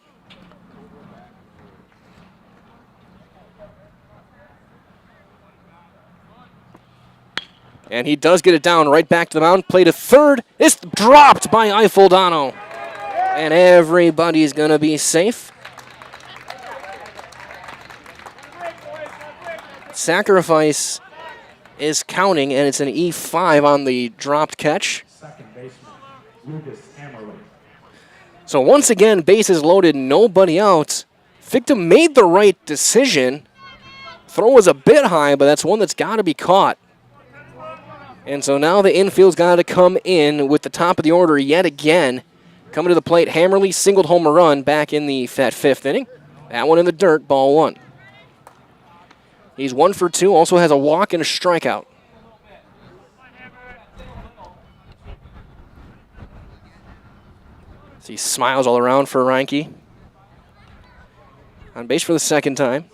And he does get it down right back to the mound. Play to third. It's dropped by Eifeldano. And everybody's going to be safe. Sacrifice is counting, and it's an E5 on the dropped catch. So once again, bases loaded, nobody out. Fictum made the right decision. Throw was a bit high, but that's one that's got to be caught. And so now the infield's got to come in with the top of the order yet again. Coming to the plate, Hammerly singled home a run back in the fifth inning. That one in the dirt, ball 1. He's 1 for 2, also has a walk and a strikeout. So he smiles all around for Renke. On base for the second time.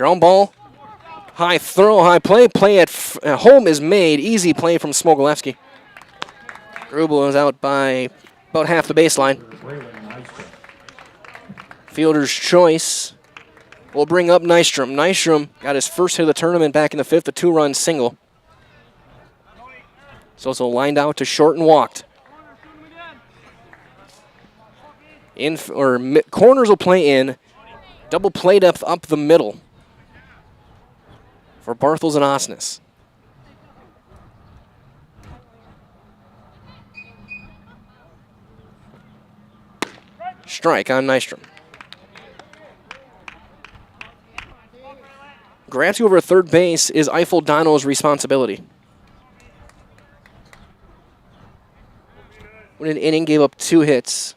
Ground ball. High throw, high play. Play at home is made. Easy play from Smogolewski. Grubel is out by about half the baseline. Fielder's choice will bring up Nystrom. Nystrom got his first hit of the tournament back in the 5th, a 2-run single. So lined out to short and walked. Corners will play in. Double play depth up the middle for Barthels and Osnes. Strike on Nystrom. Grabs you over third base is Eiffel Dono's responsibility. When an inning gave up 2 hits.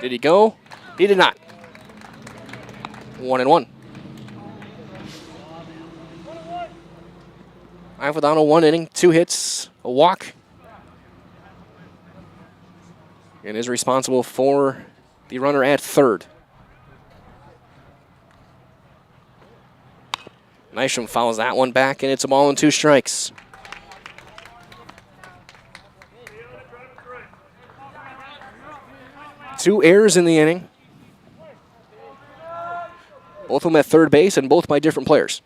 Did he go? He did not. 1-1. Eiffel Dono 1 inning, 2 hits, a walk. And is responsible for the runner at third. Nystrom fouls that one back, and it's a ball and 2 strikes. Two errors in the inning. Both of them at third base and both by different players.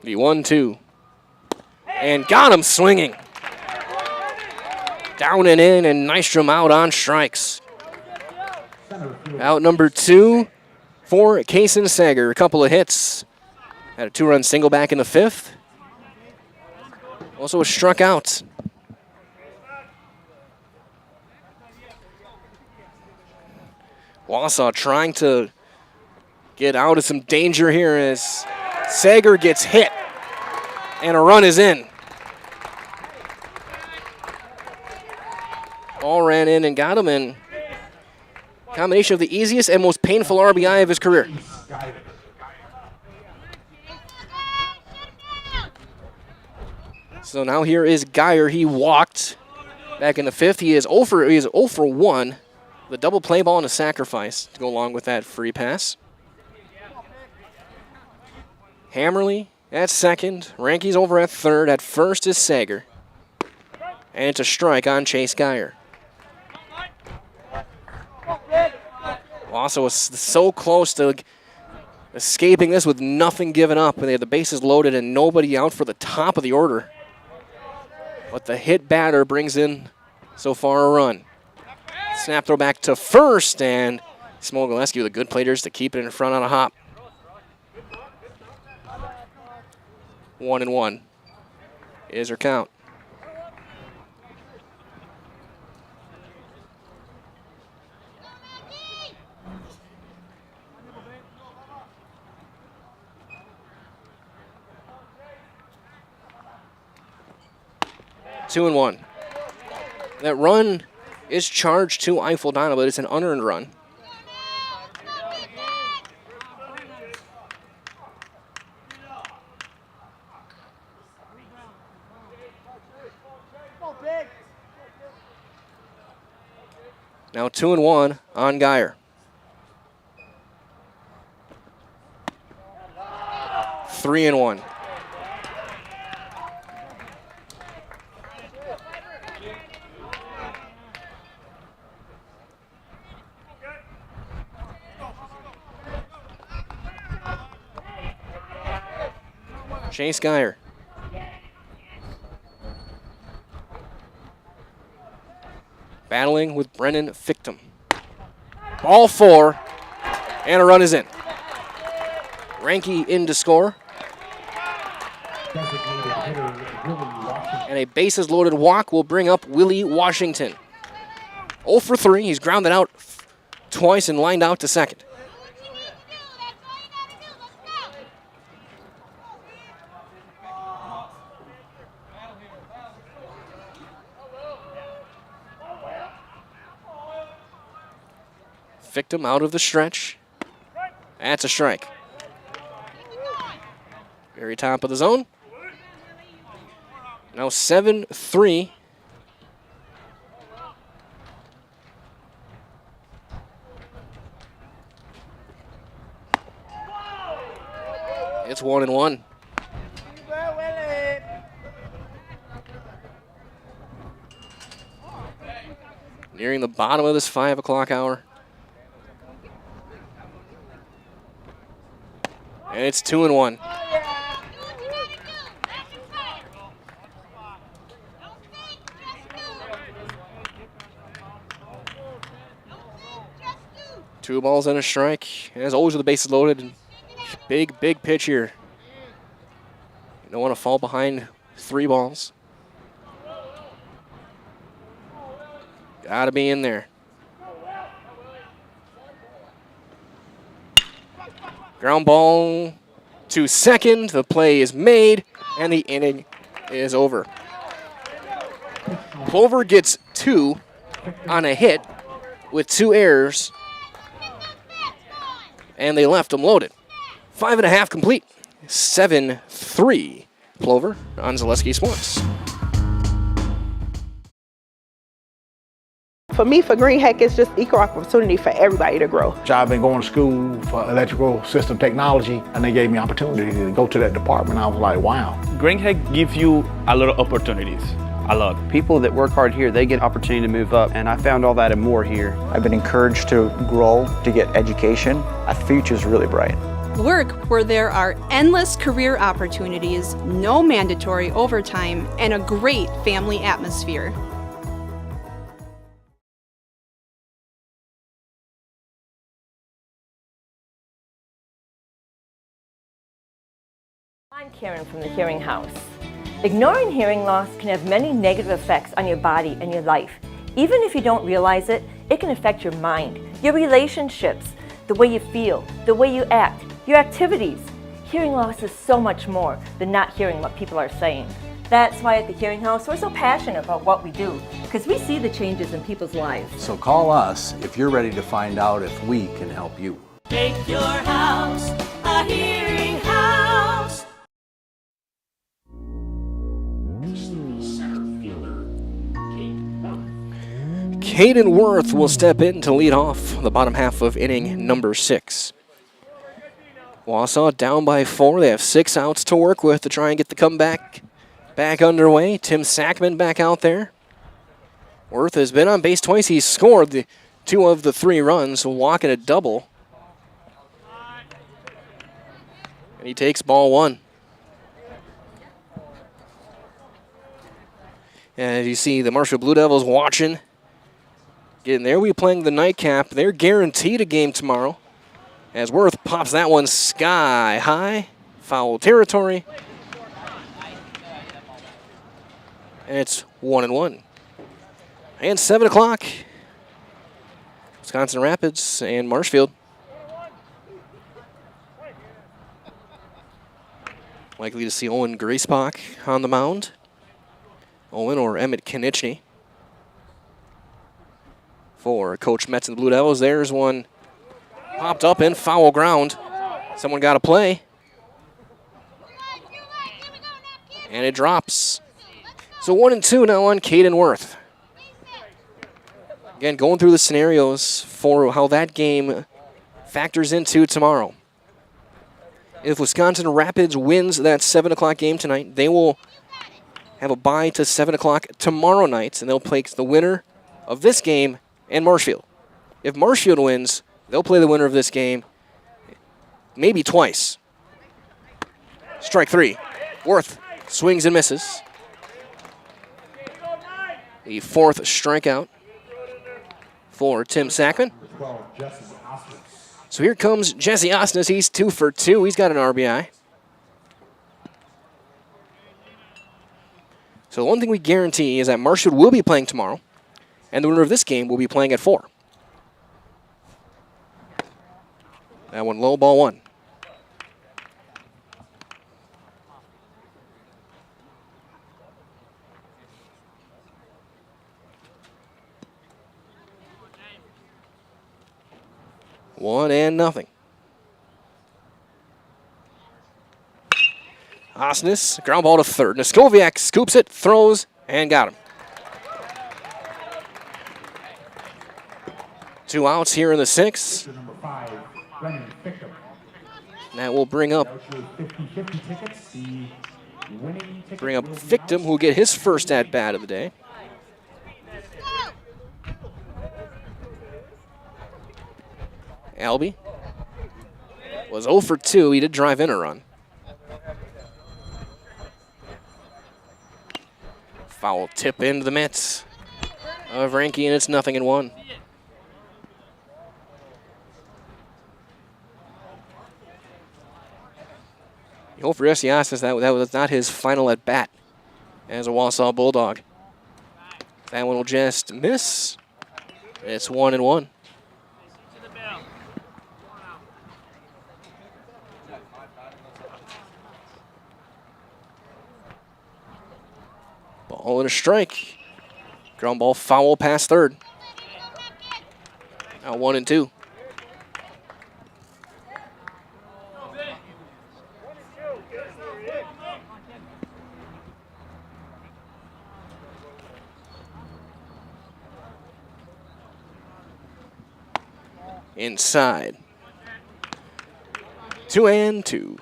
The 1-2. And got him swinging. Down and in, and Nystrom out on strikes. Out number 2 for Kaysen Sager. A couple of hits. Had a 2-run single back in the 5th. Also was struck out. Wausau trying to get out of some danger here as Sager gets hit. And a run is in. Ball ran in and got him in. Combination of the easiest and most painful RBI of his career. So now here is Geyer. He walked back in the 5th. He is 0 for 1. The double play ball and a sacrifice to go along with that free pass. Hammerly at second. Ranke's over at third. At first is Sager. And it's a strike on Chase Geyer. Wausau was so close to escaping this with nothing given up. They had the bases loaded and nobody out for the top of the order. But the hit batter brings in so far a run. Snap throw back to first, and Smogolewski with a good play to keep it in front on a hop. 1-1 is her count. Two and 1. That run is charged to Eiffel Dono, but it's an unearned run. Now 2 and 1 on Geyer. 3 and 1. Chase Geyer. Battling with Brennan Fictum. Ball 4, and a run is in. Ranke in to score. And a bases loaded walk will bring up Willie Washington. 0 for 3, he's grounded out twice and lined out to second. Fictum out of the stretch. That's a strike. Very top of the zone. Now 7-3. It's 1-1. Nearing the bottom of this 5 o'clock hour. And it's 2-1. Two balls and a strike. And as always with the bases loaded, big pitch here. You don't want to fall behind 3 balls. Got to be in there. Ground ball to second. The play is made, and the inning is over. Plover gets 2 on a hit with 2 errors, and they left them loaded. 5.5 complete. 7-3 Plover on Zaleski Sports. For me, for Green Heck, it's just equal opportunity for everybody to grow. I've been going to school for electrical system technology, and they gave me opportunity to go to that department. I was like, wow. Green Heck gives you a lot of opportunities. A lot. People that work hard here, they get opportunity to move up, and I found all that and more here. I've been encouraged to grow, to get education. Our future's really bright. Work where there are endless career opportunities, no mandatory overtime, and a great family atmosphere. I'm Karen from the Hearing House. Ignoring hearing loss can have many negative effects on your body and your life. Even if you don't realize it, it can affect your mind, your relationships, the way you feel, the way you act, your activities. Hearing loss is so much more than not hearing what people are saying. That's why at the Hearing House we're so passionate about what we do, because we see the changes in people's lives. So call us if you're ready to find out if we can help you. Make your house a hearing house. Caden Worth will step in to lead off the bottom half of inning number 6. Wausau down by 4. They have 6 outs to work with to try and get the comeback back underway. Tim Sackman back out there. Worth has been on base twice. He's scored the 2 of the 3 runs, walking a double. And he takes ball 1. And as you see, the Marshfield Blue Devils watching. Getting there, we're playing the nightcap. They're guaranteed a game tomorrow. As Worth pops that one sky high. Foul territory. And it's 1-1. And 7 o'clock. Wisconsin Rapids and Marshfield. Likely to see Owen Griesbach on the mound. Owen or Emmett Konieczny. For Coach Metz and the Blue Devils, there's one popped up in foul ground. Someone got to play. And it drops. So 1-2 now on Caden Worth. Again, going through the scenarios for how that game factors into tomorrow. If Wisconsin Rapids wins that 7 o'clock game tonight, they will have a bye to 7 o'clock tomorrow night, and they'll play the winner of this game and Marshfield. If Marshfield wins, they'll play the winner of this game maybe twice. Strike 3. Worth swings and misses. The 4th strikeout for Tim Sackman. So here comes Jesse Osnes. He's 2 for 2. He's got an RBI. So the one thing we guarantee is that Marshfield will be playing tomorrow, and the winner of this game will be playing at 4. That one low, ball 1. One and nothing. Osnes, ground ball to third. Noskoviak scoops it, throws, and got him. 2 outs here in the 6th. Number 5, Brennan Victim. That will bring up Victim, who will get his first at-bat of the day. Albie was 0 for 2. He did drive in a run. Foul tip into the mitts of Ranky, and it's 0-1. You hope for Essiasis that was not his final at-bat as a Wausau Bulldog. That one will just miss. It's 1-1. Ball and a strike. Ground ball foul past third. Now 1-2. Inside. 2-2.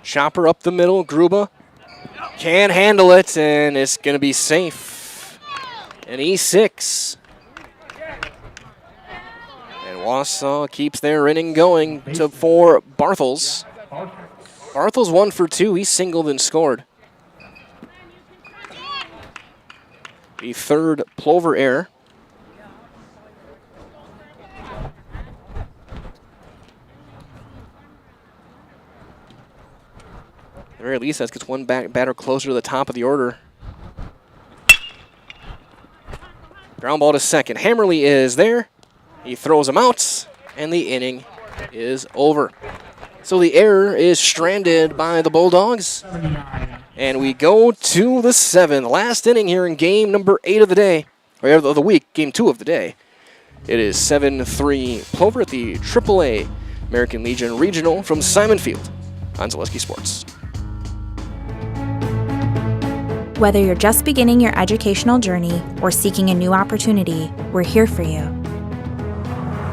Chopper up the middle. Gruba can't handle it, and it's going to be safe. An E6. And Wausau keeps their inning going for Barthels. Barthels 1 for 2. He singled and scored. The third Plover error. At the very least, that gets one batter closer to the top of the order. Ground ball to second. Hammerly is there. He throws him out, and the inning is over. So the error is stranded by the Bulldogs. And we go to the 7th. Last inning here in game number 8 of the day, or of the week, game 2 of the day. It is 7-3 Plover at the AAA American Legion Regional from Simon Field on Zaleski Sports. Whether you're just beginning your educational journey or seeking a new opportunity, we're here for you.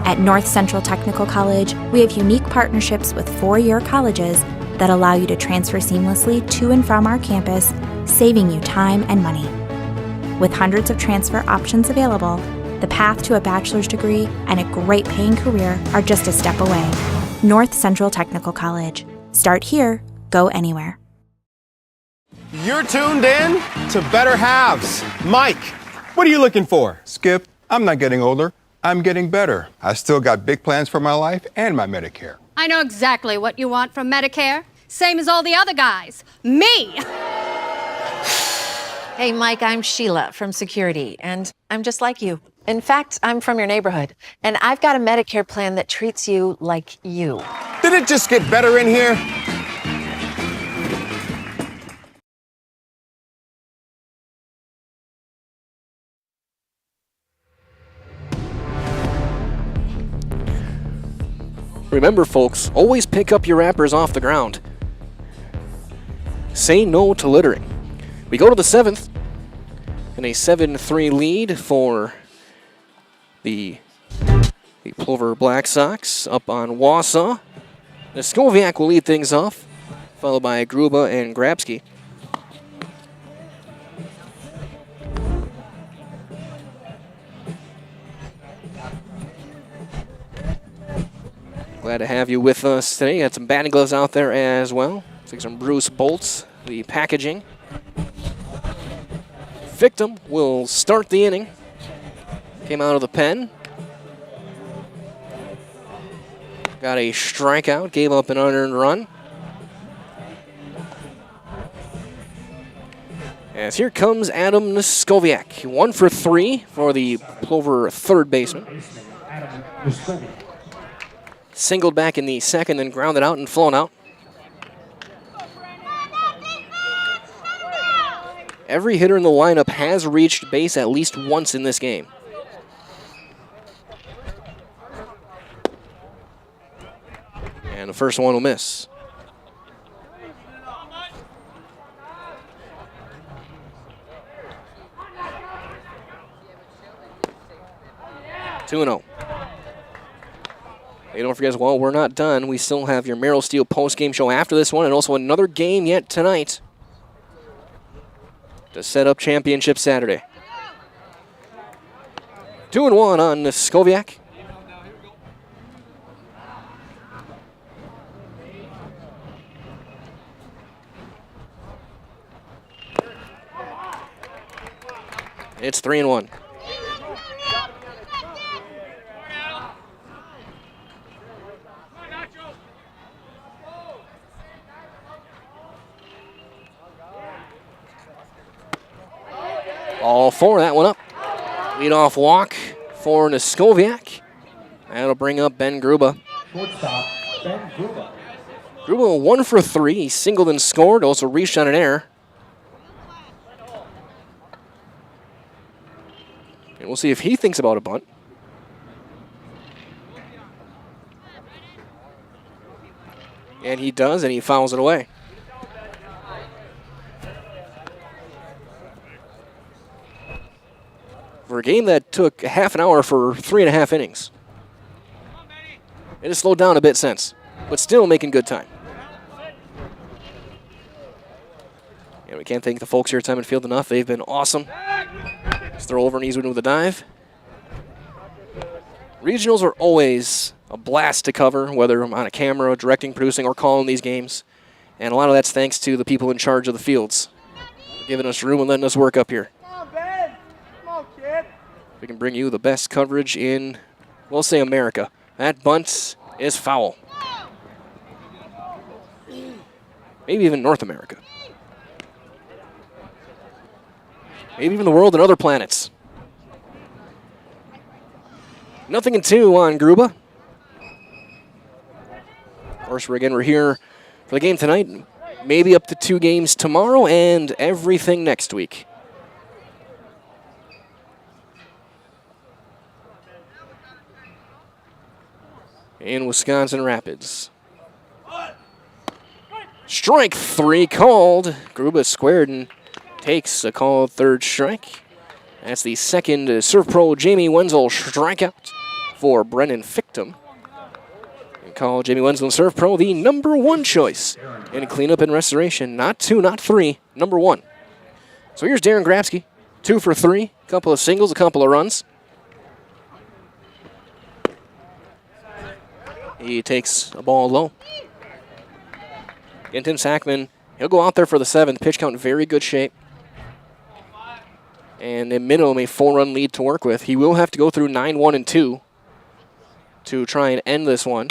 At North Central Technical College, we have unique partnerships with 4-year colleges that allow you to transfer seamlessly to and from our campus, saving you time and money. With hundreds of transfer options available, the path to a bachelor's degree and a great paying career are just a step away. North Central Technical College. Start here, go anywhere. You're tuned in to Better Halves. Mike, what are you looking for? Skip, I'm not getting older. I'm getting better. I still got big plans for my life and my Medicare. I know exactly what you want from Medicare. Same as all the other guys. Me! Hey, Mike, I'm Sheila from Security, and I'm just like you. In fact, I'm from your neighborhood, and I've got a Medicare plan that treats you like you. Did it just get better in here? Remember, folks, always pick up your wrappers off the ground. Say no to littering. We go to the 7th, and a 7-3 lead for the Plover Black Sox up on Wausau. Noskoviak will lead things off, followed by Gruba and Grabski. Glad to have you with us today. Got some batting gloves out there as well. Looks like some Bruce bolts, the packaging. Victim will start the inning. Came out of the pen. Got a strikeout, gave up an unearned run. As here comes Adam Noskoviak. 1 for 3 for the Plover third baseman. Singled back in the second, then grounded out and flown out. Every hitter in the lineup has reached base at least once in this game. And the first one will miss. Two and 0. Hey, don't forget as well, we're not done. We still have your Merrill Steel post-game show after this one, and also another game yet tonight to set up Championship Saturday. 2 and 1 on Skoviak. It's 3 and 1. All four, that one up. Leadoff walk for Skoviak. That'll bring up Ben Gruba. Shortstop, Ben Gruba. Gruba 1 for 3. He singled and scored, also reached on an error. And we'll see if he thinks about a bunt. And he does, and he fouls it away. For a game that took half an hour for 3.5 innings. It has slowed down a bit since, but still making good time. And we can't thank the folks here at Simon Field enough. They've been awesome. Just throw over and Eastwood with a dive. Regionals are always a blast to cover, whether I'm on a camera, directing, producing, or calling these games. And a lot of that's thanks to the people in charge of the fields, giving us room and letting us work up here. We can bring you the best coverage in, we'll say, America. That bunt is foul. Maybe even North America. Maybe even the world and other planets. 0-2 on Gruba. Of course, we're here for the game tonight. Maybe up to 2 games tomorrow and everything next week. In Wisconsin Rapids. Strike 3 called. Gruba squared and takes a called third strike. That's the second Surf Pro Jamie Wenzel strikeout for Brennan Fictum. And call Jamie Wenzel Surf Pro the number 1 choice in cleanup and restoration. Not 2, not 3, number 1. So here's Darren Grabsky. 2 for 3, a couple of singles, a couple of runs. He takes a ball low. And Tim Sackman, he'll go out there for the 7th. Pitch count in very good shape. And a minimum a 4-run lead to work with. He will have to go through 9, 1, and 2 to try and end this one.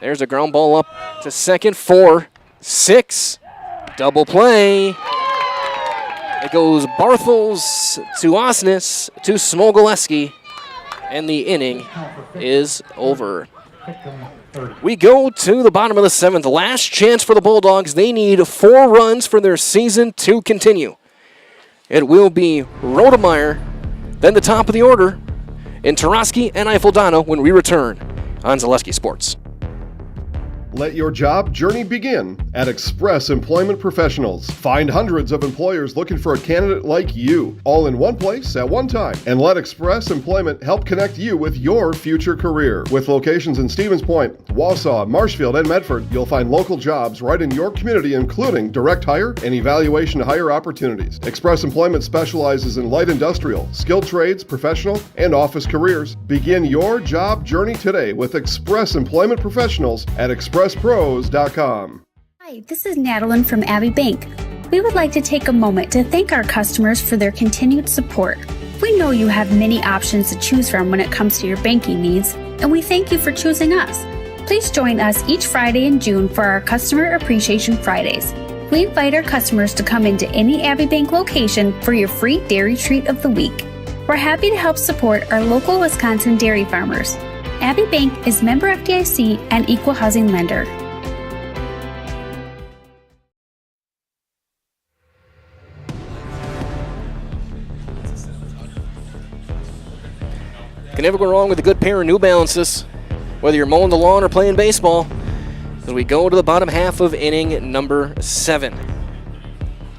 There's a ground ball up to second, 4, 6. Double play. It goes Barthels to Osnes to Smogoleski. And the inning is over. We go to the bottom of the 7th. Last chance for the Bulldogs. They need 4 runs for their season to continue. It will be Rodemeyer, then the top of the order, and Tarosky and Eifeldano when we return on Zaleski Sports. Let your job journey begin at Express Employment Professionals. Find hundreds of employers looking for a candidate like you, all in one place at one time. And let Express Employment help connect you with your future career. With locations in Stevens Point, Wausau, Marshfield, and Medford, you'll find local jobs right in your community, including direct hire and evaluation to hire opportunities. Express Employment specializes in light industrial, skilled trades, professional, and office careers. Begin your job journey today with Express Employment Professionals at expresspros.com. Hi, this is Natalie from Abbey Bank. We would like to take a moment to thank our customers for their continued support. We know you have many options to choose from when it comes to your banking needs, and we thank you for choosing us. Please join us each Friday in June for our Customer Appreciation Fridays. We invite our customers to come into any Abbey Bank location for your free dairy treat of the week. We're happy to help support our local Wisconsin dairy farmers. Abbey Bank is member FDIC and equal housing lender. Can never go wrong with a good pair of New Balances, whether you're mowing the lawn or playing baseball. As we go to the bottom half of inning number 7.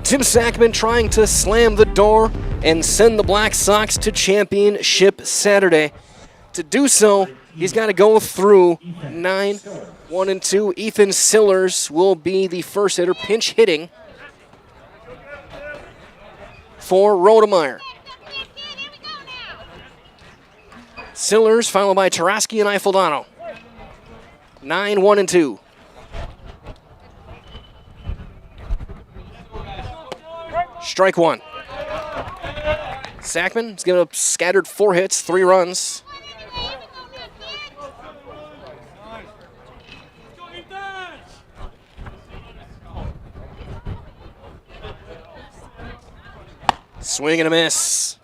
Tim Sackman trying to slam the door and send the Black Sox to championship Saturday. To do so, he's got to go through 9, 1 and 2. Ethan Sillers will be the first hitter, pinch hitting for Rodemeyer. Sillers followed by Taraski and Eiffeldano. 9, 1 and 2. Strike 1. Sackman's given up scattered 4 hits, 3 runs. Swing and a miss.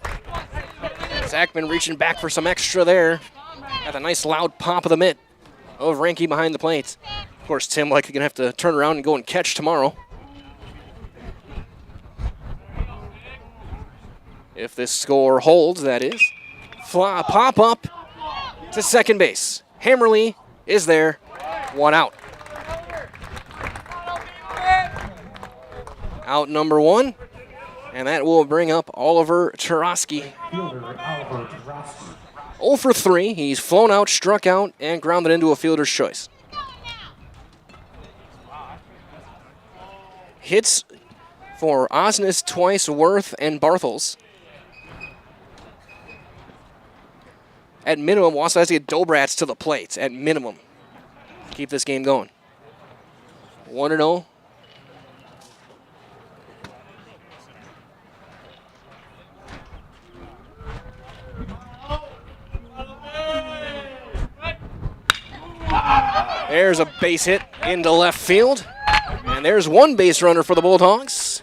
Sackman reaching back for some extra there. Got a nice loud pop of the mitt of Ranke behind the plate. Of course, Tim likely gonna have to turn around and go and catch tomorrow. If this score holds, that is. Pop up to second base. Hammerly is there. 1 out. Out number 1. And that will bring up Oliver Taraski. 0 for 3. He's flown out, struck out, and grounded into a fielder's choice. Hits for Osnes twice, Worth, and Barthels. At minimum, Wausau has to get Dobrats to the plate, at minimum. Keep this game going. 1-0. There's a base hit into left field. And there's 1 base runner for the Bulldogs.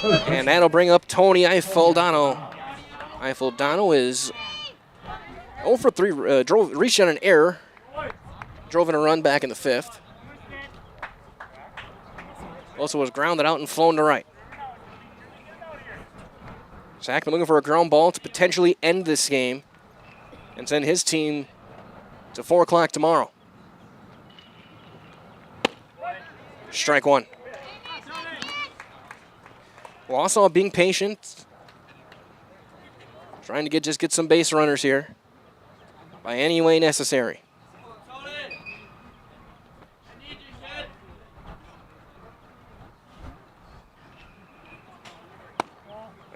And that'll bring up Tony Eiffeldano. Eiffeldano is 0 for 3, reached on an error. Drove in a run back in the 5th. Also was grounded out and flown to right. Sackman looking for a ground ball to potentially end this game and send his team to 4 o'clock tomorrow. Strike 1. Wausau being patient. Trying to just get some base runners here by any way necessary.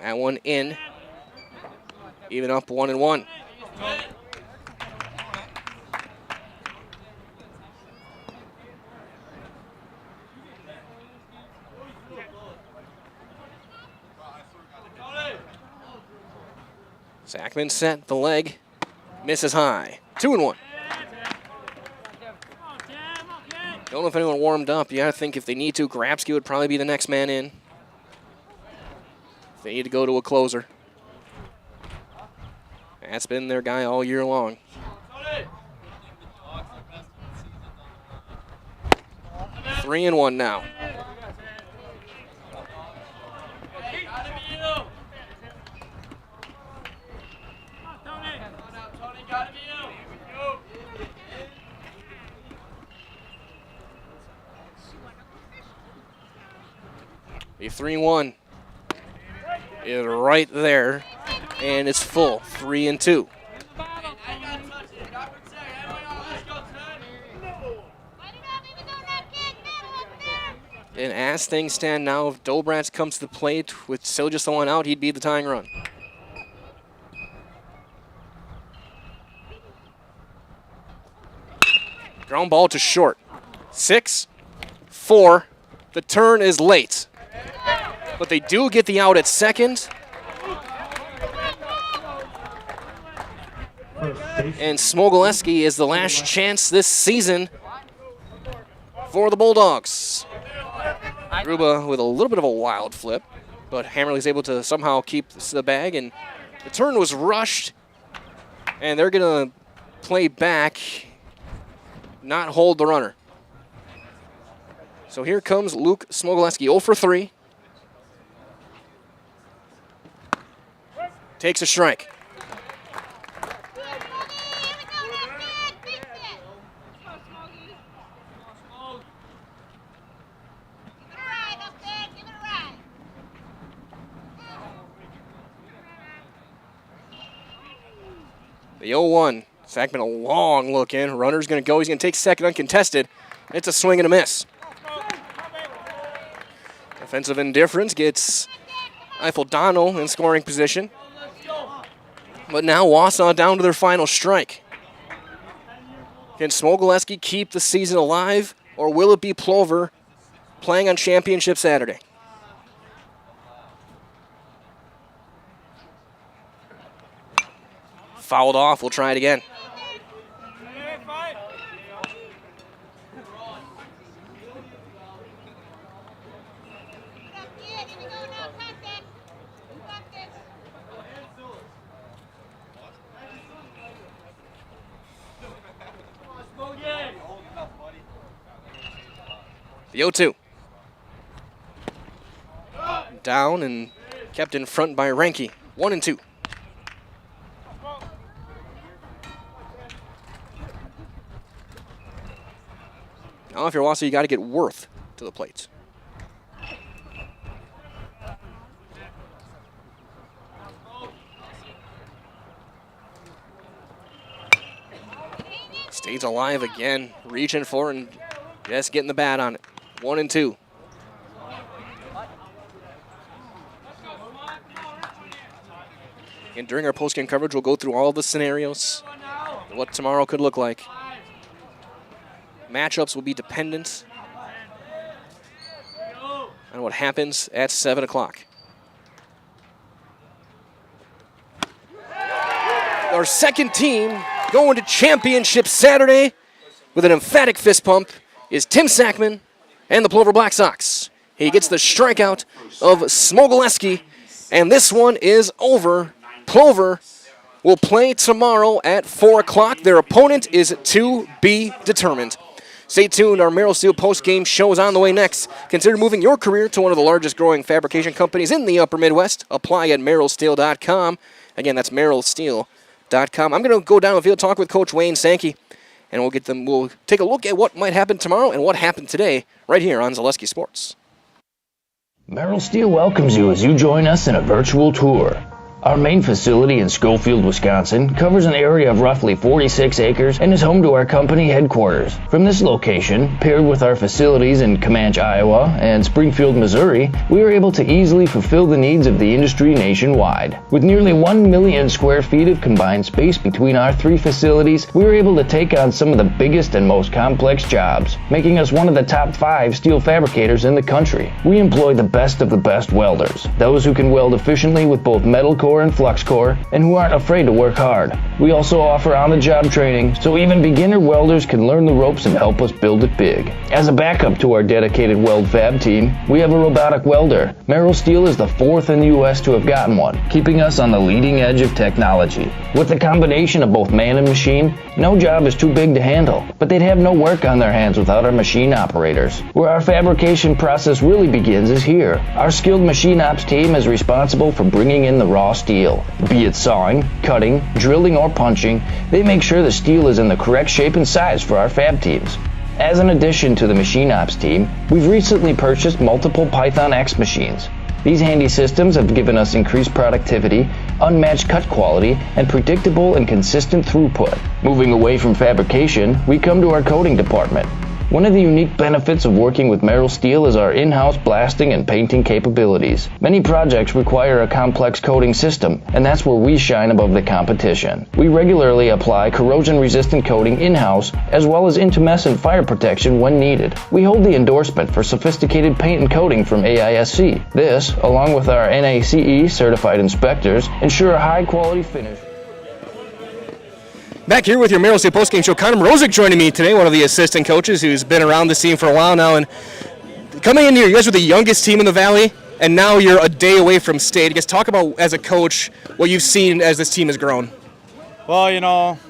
That one in. Even up 1-1. Sackman set the leg, misses high. 2-1. Don't know if anyone warmed up. You gotta think if they need to, Grabsky would probably be the next man in. If they need to go to a closer. That's been their guy all year long. Three and 1 now. The 3-1 is right there, and it's full. 3-2. And as things stand now, if Dobrats comes to the plate with still just the 1 out, he'd be the tying run. Ground ball to short. 6-4. The turn is late. But they do get the out at second. And Smogoleski is the last chance this season for the Bulldogs. Gruba with a little bit of a wild flip, but Hammerly's able to somehow keep the bag, and the turn was rushed, and they're going to play back, not hold the runner. So here comes Luke Smogoleski, 0 for 3. takes a strike. The 0-1. Sackman a long look in. Runner's going to go. He's going to take second uncontested. It's a swing and a miss. Defensive indifference gets Eiffel Donald in scoring position. But now Wausau down to their final strike. Can Smogoleski keep the season alive, or will it be Plover playing on Championship Saturday? Fouled off. We'll try it again. The 0-2. Down and kept in front by Ranke. 1-2. Now if you're Wausau, you got to get Worth to the plates. Stays alive again, reaching for and just getting the bat on it. 1-2. And during our postgame coverage, we'll go through all the scenarios, what tomorrow could look like. Matchups will be dependent on what happens at 7 o'clock. Our second team going to Championship Saturday with an emphatic fist pump is Tim Sackman and the Plover Black Sox. He gets the strikeout of Smogoleski, and this one is over. Plover will play tomorrow at 4 o'clock. Their opponent is to be determined. Stay tuned. Our Merrill Steel post-game show is on the way next. Consider moving your career to one of the largest growing fabrication companies in the upper Midwest. Apply at merrillsteel.com. Again, that's merrillsteel.com. I'm going to go down the field, talk with Coach Wayne Sankey, and we'll take a look at what might happen tomorrow and what happened today right here on Zaleski Sports. Merrill Steel welcomes you as you join us in a virtual tour. Our main facility in Schofield, Wisconsin covers an area of roughly 46 acres and is home to our company headquarters. From this location, paired with our facilities in Comanche, Iowa and Springfield, Missouri, we are able to easily fulfill the needs of the industry nationwide. With nearly 1 million square feet of combined space between our three facilities, we are able to take on some of the biggest and most complex jobs, making us one of the top 5 steel fabricators in the country. We employ the best of the best welders, those who can weld efficiently with both metal core and flux core, and who aren't afraid to work hard. We also offer on-the-job training, so even beginner welders can learn the ropes and help us build it big. As a backup to our dedicated weld fab team, we have a robotic welder. Merrill Steel is the 4th in the U.S. to have gotten one, keeping us on the leading edge of technology. With the combination of both man and machine, no job is too big to handle, but they'd have no work on their hands without our machine operators. Where our fabrication process really begins is here. Our skilled machine ops team is responsible for bringing in the raw steel. Be it sawing, cutting, drilling, or punching, they make sure the steel is in the correct shape and size for our fab teams. As an addition to the machine ops team, we've recently purchased multiple Python X machines. These handy systems have given us increased productivity, unmatched cut quality, and predictable and consistent throughput. Moving away from fabrication, we come to our coating department. One of the unique benefits of working with Merrill Steel is our in-house blasting and painting capabilities. Many projects require a complex coating system, and that's where we shine above the competition. We regularly apply corrosion-resistant coating in-house, as well as intumescent fire protection when needed. We hold the endorsement for sophisticated paint and coating from AISC. This, along with our NACE certified inspectors, ensure a high-quality finish. Back here with your Merrill Steel postgame show, Connor Mrozik joining me today, one of the assistant coaches who's been around the team for a while now. And coming in here, you guys are the youngest team in the Valley, and now you're a day away from state. You guys talk about, as a coach, what you've seen as this team has grown. Well, you know,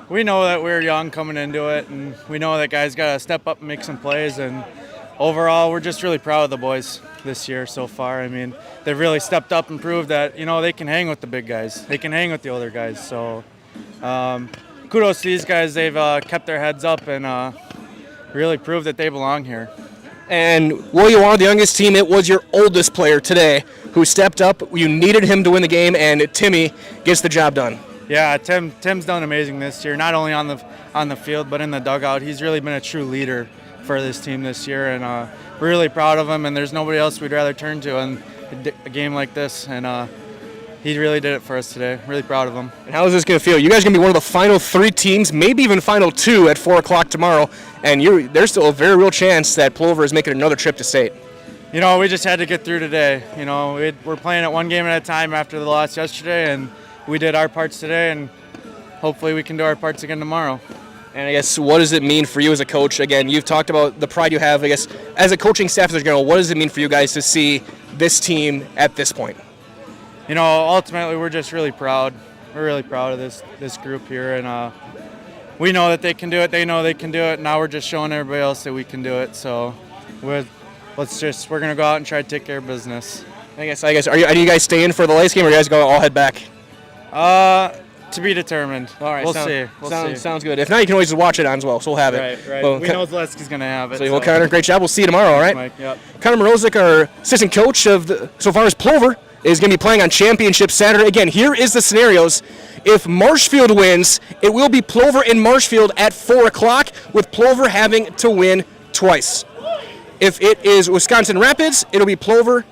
we know that we're young coming into it, and we know that guys got to step up and make some plays. And overall, we're just really proud of the boys. this year so far. I mean, they've really stepped up and proved that, you know, they can hang with the big guys. They can hang with the older guys. So kudos to these guys. They've kept their heads up and really proved that they belong here. And while you are the youngest team, it was your oldest player today who stepped up. You needed him to win the game, and Timmy gets the job done. Yeah, Tim's done amazing this year, not only on the field but in the dugout. He's really been a true leader for this team this year, and we're really proud of him, and there's nobody else we'd rather turn to in a game like this, and he really did it for us today. Really proud of him. And how is this going to feel? You guys are going to be one of the final 3 teams, maybe even final 2 at 4 o'clock tomorrow, and there's still a very real chance that Plover is making another trip to state. You know, we just had to get through today. You know, we're playing it one game at a time after the loss yesterday, and we did our parts today, and hopefully we can do our parts again tomorrow. And I guess, what does it mean for you as a coach? Again, you've talked about the pride you have, I guess, as a coaching staff as a general. What does it mean for you guys to see this team at this point? You know, ultimately, we're just really proud. We're really proud of this group here, and we know that they can do it. They know they can do it. Now we're just showing everybody else that we can do it. So we're going to go out and try to take care of business. I guess, are you guys staying for the last game, or are you guys going to all head back? To be determined. All right, we'll see. Sounds good. If not, you can always just watch it on as well, so we'll have it. Right. Well, we know Zaleski's going to have it. Well, Connor, great job. We'll see you tomorrow, all right? Mike, yep. Connor Morozic, our assistant coach so far as Plover, is going to be playing on Championship Saturday. Again, here is the scenarios. If Marshfield wins, it will be Plover and Marshfield at 4 o'clock, with Plover having to win twice. If it is Wisconsin Rapids, it'll be Plover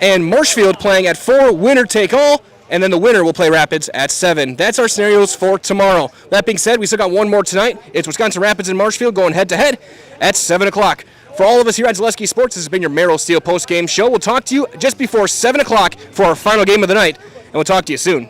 and Marshfield playing at 4, winner take all, and then the winner will play Rapids at 7. That's our scenarios for tomorrow. That being said, we still got one more tonight. It's Wisconsin Rapids and Marshfield going head-to-head at 7 o'clock. For all of us here at Zaleski Sports, this has been your Merrill Steel post-game show. We'll talk to you just before 7 o'clock for our final game of the night, and we'll talk to you soon.